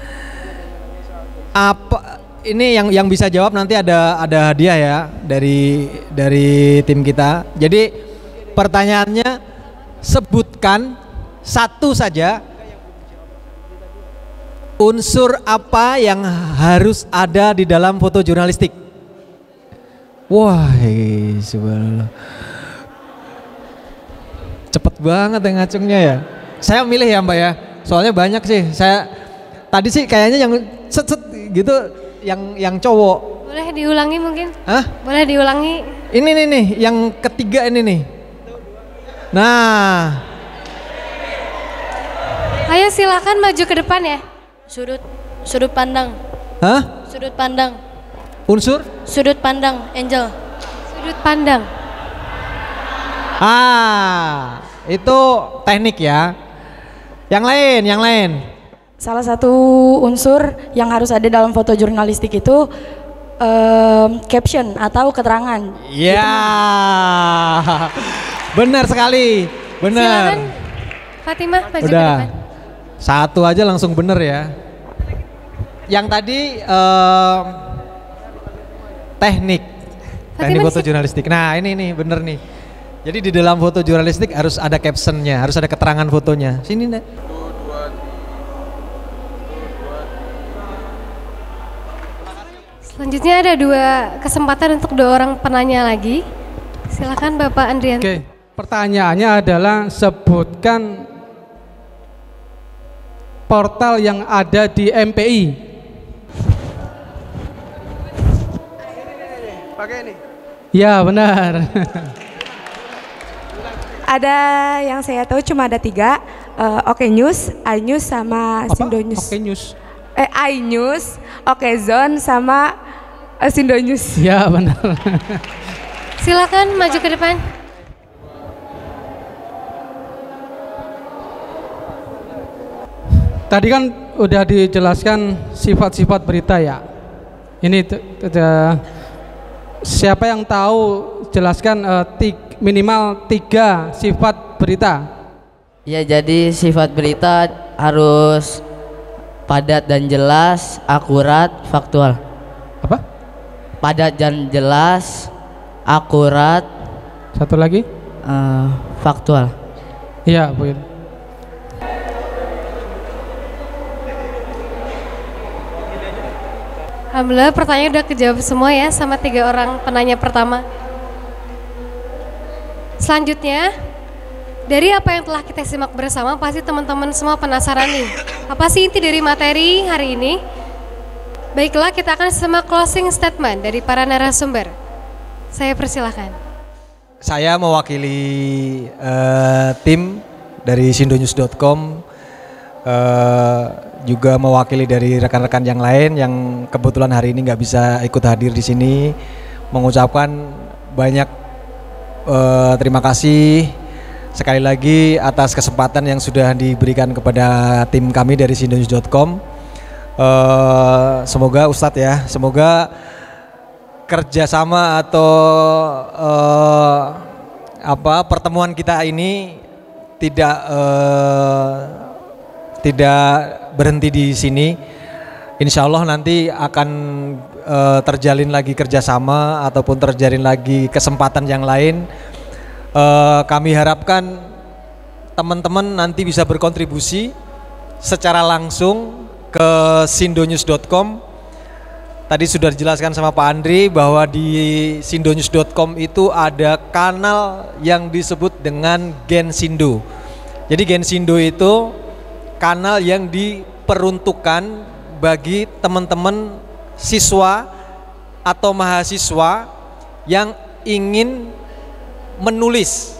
apa ini yang bisa jawab nanti ada hadiah ya dari tim kita. Jadi pertanyaannya, sebutkan satu saja unsur apa yang harus ada di dalam foto jurnalistik. Wah, subhanallah. Cepet banget ya ngacungnya ya. Saya milih ya Mbak ya, soalnya banyak sih. Saya tadi sih kayaknya yang set gitu, yang cowok.
Boleh diulangi mungkin?
Hah?
Boleh diulangi?
Ini nih, yang ketiga ini nih. Nah,
ayo silakan maju ke depan ya.
Sudut pandang.
Hah?
Sudut pandang.
Unsur?
Sudut pandang, Angel.
Sudut pandang.
Itu teknik ya. Yang lain.
Salah satu unsur yang harus ada dalam foto jurnalistik itu caption atau keterangan.
Iya. Benar sekali. Benar.
Silakan Fatimah maju ke
Udah.
depan.
Satu aja langsung bener ya. Yang tadi teknik foto jurnalistik. Nah ini nih bener nih. Jadi di dalam foto jurnalistik harus ada captionnya, harus ada keterangan fotonya. Sini Nek.
Selanjutnya ada 2 kesempatan untuk 2 orang penanya lagi. Silakan Bapak Andrianto.
Oke, pertanyaannya adalah sebutkan portal yang ada di MPI.
Pakai ini.
Ya benar.
Ada yang saya tahu cuma ada 3, Oke News, iNews sama Sindonews.
Oke News.
iNews, Oke Zone sama Sindonews.
Ya benar.
Silakan maju ke depan.
Tadi kan udah dijelaskan sifat-sifat berita ya. Ini siapa yang tahu jelaskan minimal 3 sifat berita.
Ya, jadi sifat berita harus padat dan jelas, akurat, faktual.
Apa?
Padat dan jelas, akurat.
Satu lagi?
Faktual.
Iya, Bu.
Alhamdulillah pertanyaan udah kejawab semua ya sama 3 orang penanya pertama. Selanjutnya, dari apa yang telah kita simak bersama, pasti teman-teman semua penasaran nih. Apa sih inti dari materi hari ini? Baiklah, kita akan simak closing statement dari para narasumber. Saya persilahkan.
Saya mewakili tim dari sindonews.com, juga mewakili dari rekan-rekan yang lain yang kebetulan hari ini nggak bisa ikut hadir di sini, mengucapkan banyak terima kasih sekali lagi atas kesempatan yang sudah diberikan kepada tim kami dari sindonews.com. Semoga Ustadz ya, semoga kerjasama atau pertemuan kita ini tidak berhenti di sini, Insya Allah nanti akan terjalin lagi kerjasama ataupun terjalin lagi kesempatan yang lain. Kami harapkan teman-teman nanti bisa berkontribusi secara langsung ke sindonews.com. Tadi sudah dijelaskan sama Pak Andri bahwa di sindonews.com itu ada kanal yang disebut dengan Gensindo. Jadi Gensindo itu kanal yang diperuntukkan bagi teman-teman siswa atau mahasiswa yang ingin menulis,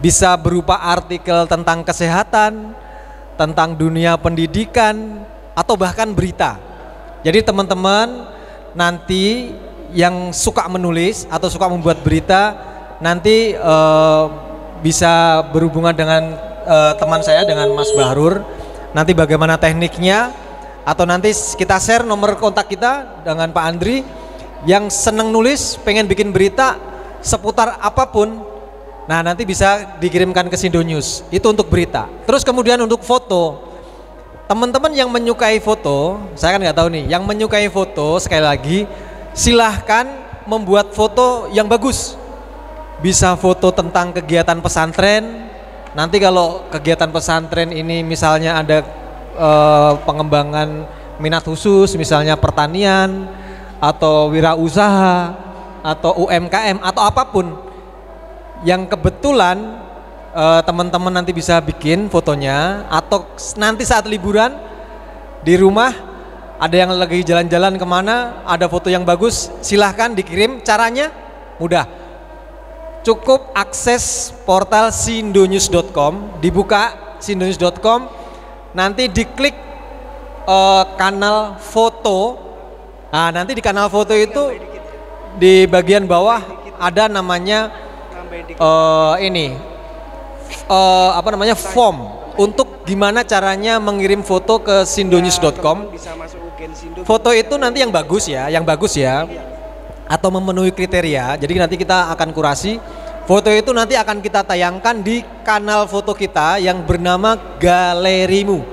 bisa berupa artikel tentang kesehatan, tentang dunia pendidikan, atau bahkan berita. Jadi teman-teman nanti yang suka menulis atau suka membuat berita nanti bisa berhubungan dengan teman saya, dengan Mas Bahrur. Nanti bagaimana tekniknya, atau nanti kita share nomor kontak kita dengan Pak Andri yang seneng nulis, pengen bikin berita seputar apapun. Nah nanti bisa dikirimkan ke Sindo News, itu untuk berita. Terus kemudian untuk foto, teman-teman yang menyukai foto, saya kan nggak tahu nih, yang menyukai foto sekali lagi silahkan membuat foto yang bagus. Bisa foto tentang kegiatan pesantren. Nanti kalau kegiatan pesantren ini misalnya ada pengembangan minat khusus, misalnya pertanian atau wirausaha atau UMKM atau apapun yang kebetulan teman-teman nanti bisa bikin fotonya, atau nanti saat liburan di rumah ada yang lagi jalan-jalan kemana, ada foto yang bagus, silahkan dikirim. Caranya mudah, cukup akses portal sindonews.com, dibuka sindonews.com, nanti diklik kanal foto. Nah nanti di kanal foto itu di bagian bawah ada namanya form untuk gimana caranya mengirim foto ke sindonews.com. Foto itu nanti yang bagus ya, atau memenuhi kriteria. Jadi nanti kita akan kurasi. Foto itu nanti akan kita tayangkan di kanal foto kita yang bernama Galerimu.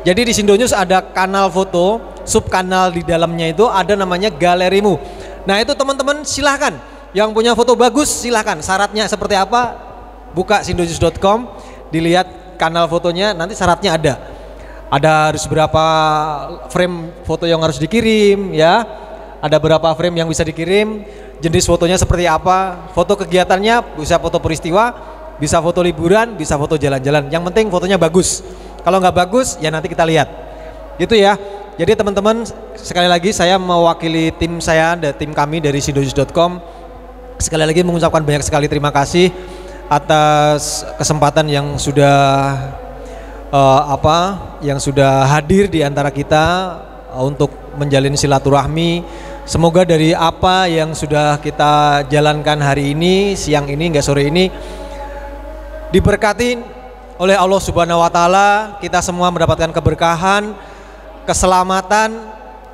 Jadi di Sindo News ada kanal foto, subkanal di dalamnya itu ada namanya Galerimu. Nah itu teman-teman silahkan, yang punya foto bagus silahkan. Syaratnya seperti apa? Buka sindonews.com, dilihat kanal fotonya, nanti syaratnya ada. Ada harus berapa frame foto yang harus dikirim ya. Ada berapa frame yang bisa dikirim. Jenis fotonya seperti apa, foto kegiatannya, bisa foto peristiwa, bisa foto liburan, bisa foto jalan-jalan. Yang penting fotonya bagus. Kalau nggak bagus, ya nanti kita lihat. Gitu ya. Jadi teman-teman, sekali lagi saya mewakili tim saya, tim kami dari sindonews.com. Sekali lagi mengucapkan banyak sekali terima kasih atas kesempatan yang sudah hadir di antara kita untuk menjalin silaturahmi. Semoga dari apa yang sudah kita jalankan hari ini, siang ini, enggak sore ini, diberkati oleh Allah Subhanahu wa taala, kita semua mendapatkan keberkahan, keselamatan,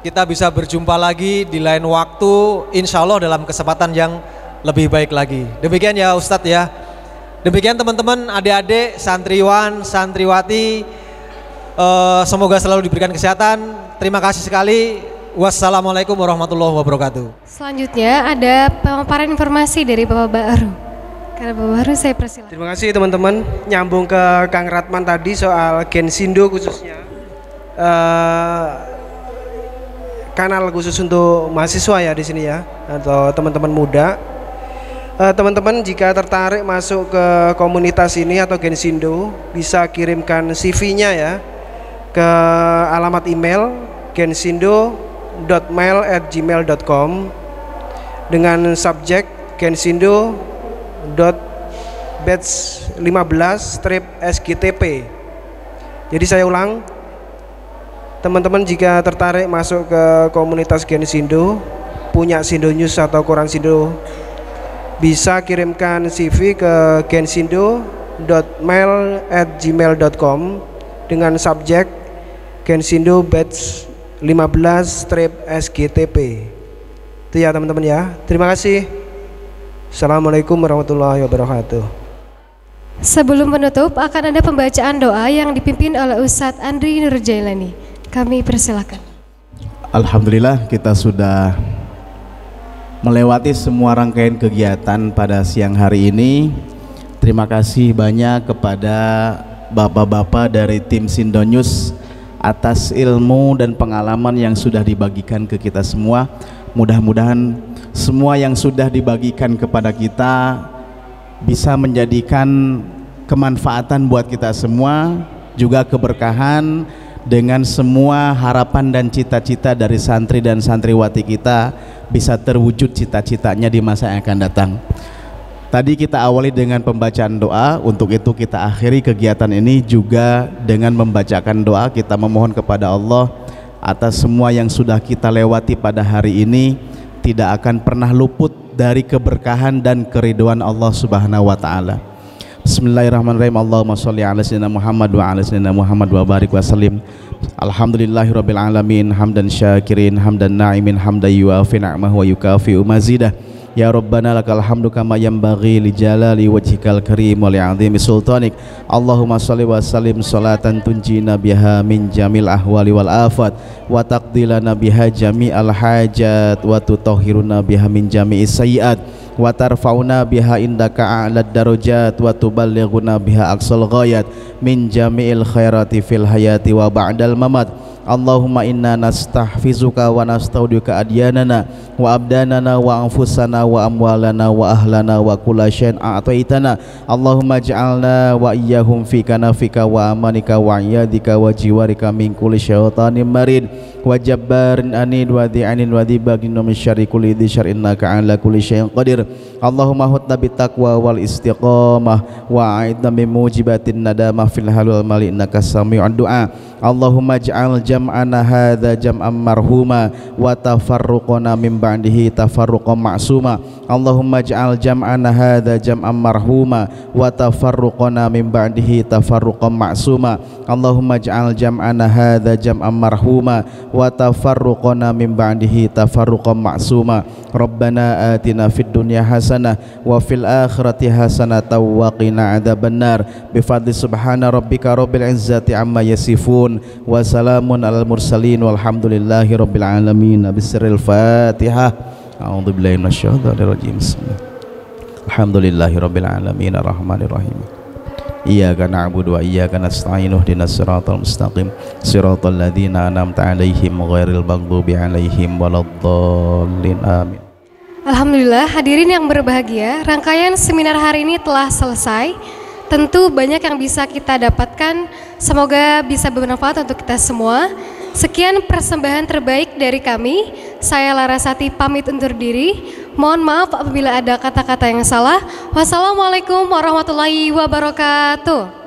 kita bisa berjumpa lagi di lain waktu, insya Allah dalam kesempatan yang lebih baik lagi. Demikian ya Ustadz ya. Demikian teman-teman, adik-adik, santriwan, santriwati, semoga selalu diberikan kesehatan. Terima kasih sekali. Wassalamualaikum warahmatullahi wabarakatuh.
Selanjutnya ada pemaparan informasi dari Bapak Bahrur. Karena Bapak Bahrur saya persilakan.
Terima kasih teman-teman. Nyambung ke Kang Ratman tadi soal Gensindo khususnya. Kanal khusus untuk mahasiswa ya di sini ya, atau teman-teman muda. Teman-teman jika tertarik masuk ke komunitas ini atau Gensindo, bisa kirimkan CV-nya ya ke alamat email gensindo.mail@gmail.com dengan subjek gensindo.batch15-SGTP. Jadi saya ulang, teman-teman jika tertarik masuk ke komunitas Gensindo, punya Sindo News atau koran Sindo, bisa kirimkan CV ke gensindo.mail@gmail.com dengan subjek Gensindo batch 15-SGTP. Itu ya teman-teman ya. Terima kasih. Assalamualaikum warahmatullahi wabarakatuh.
Sebelum menutup akan ada pembacaan doa yang dipimpin oleh Ustadz Andri Nurjailani. Kami persilakan.
Alhamdulillah kita sudah melewati semua rangkaian kegiatan pada siang hari ini. Terima kasih banyak kepada bapak-bapak dari tim Sindonyus atas ilmu dan pengalaman yang sudah dibagikan ke kita semua. Mudah-mudahan semua yang sudah dibagikan kepada kita bisa menjadikan kemanfaatan buat kita semua, juga keberkahan dengan semua harapan dan cita-cita dari santri dan santriwati kita bisa terwujud cita-citanya di masa yang akan datang. Tadi kita awali dengan pembacaan doa, untuk itu kita akhiri kegiatan ini juga dengan membacakan doa. Kita memohon kepada Allah atas semua yang sudah kita lewati pada hari ini tidak akan pernah luput dari keberkahan dan keridhaan Allah Subhanahu wa taala. Bismillahirrahmanirrahim. Allahumma sholli ala sayyidina Muhammad wa ala sayyidina Muhammad wa barik wa sallim. Alhamdulillahirabbil alamin, hamdan syakirin, hamdan na'imin, hamdan yuafi ni'amahu wa yukafi'u mazidah. Ya Rabbana lakal hamdu kama yanbaghi li jalali wajhikal karim wa li'azimi sultanik. Allahumma sholli wa sallim salatan tunjina biha min jamil ahwali wal afat wa taqdilana biha jami'al hajat wa tutahhiruna biha min jami'is sayyiat wa tarfa'una biha indaka a'lad darajat wa tuballighuna biha aqsal ghayat min jami'il khairati fil hayati wa ba'dal mamat. Allahumma inna nastahfizuka wa nastaudiuka adyanana wa abdanana wa anfusana wa amwalana wa ahlana wa kulla syai'in a'taitana. Allahumma ja'alna wa iyyahum fi kanafika wa amanika wa iyadika wa jiwarika min kulli syaitanin marid wa jabbarin anid wa dhi'anin wa dhibagin min syarri kulli dhi syarrin innaka ala kulli syai'in qadir. Allahumma hutna bittaqwa wal istiqamah wa a'idna min mujibatin nadamah fil hal wal mali innaka sami'ud du'a. Allahumma ja'al jam'ana hadza jam'an marhuma wa tafarruqana min ba'dihi tafarruqan ma'suma. Allahumma ja'al jam'ana hadza jam'an marhuma wa tafarruqana min ba'dihi tafarruqan ma'suma. Allahumma ja'al jam'ana hadza jam'an marhuma wa tafarruqana min ba'dihi tafarruqan ma'suma. Rabbana atina fid dunya hasanah wa fil akhirati hasanah wa qina adzabannar. Bi fadli subhana rabbika rabbil izzati amma yasifun wa salamun alal mursalin walhamdulillahi rabbil alamin. Bismillahil Fatihah. A'udzu billahi minasyaitonir rajim. Alhamdulillahi rabbil alamin arrahmanir rahim. Iyyaka na'budu wa iyyaka nasta'in ihdinas siratal mustaqim siratal ladzina an'amta 'alaihim ghairil maghdubi 'alaihim waladdallin. Amin.
Alhamdulillah, hadirin yang berbahagia, rangkaian seminar hari ini telah selesai. Tentu banyak yang bisa kita dapatkan, semoga bisa bermanfaat untuk kita semua. Sekian persembahan terbaik dari kami. Saya Larasati pamit undur diri. Mohon maaf apabila ada kata-kata yang salah. Wassalamualaikum warahmatullahi wabarakatuh.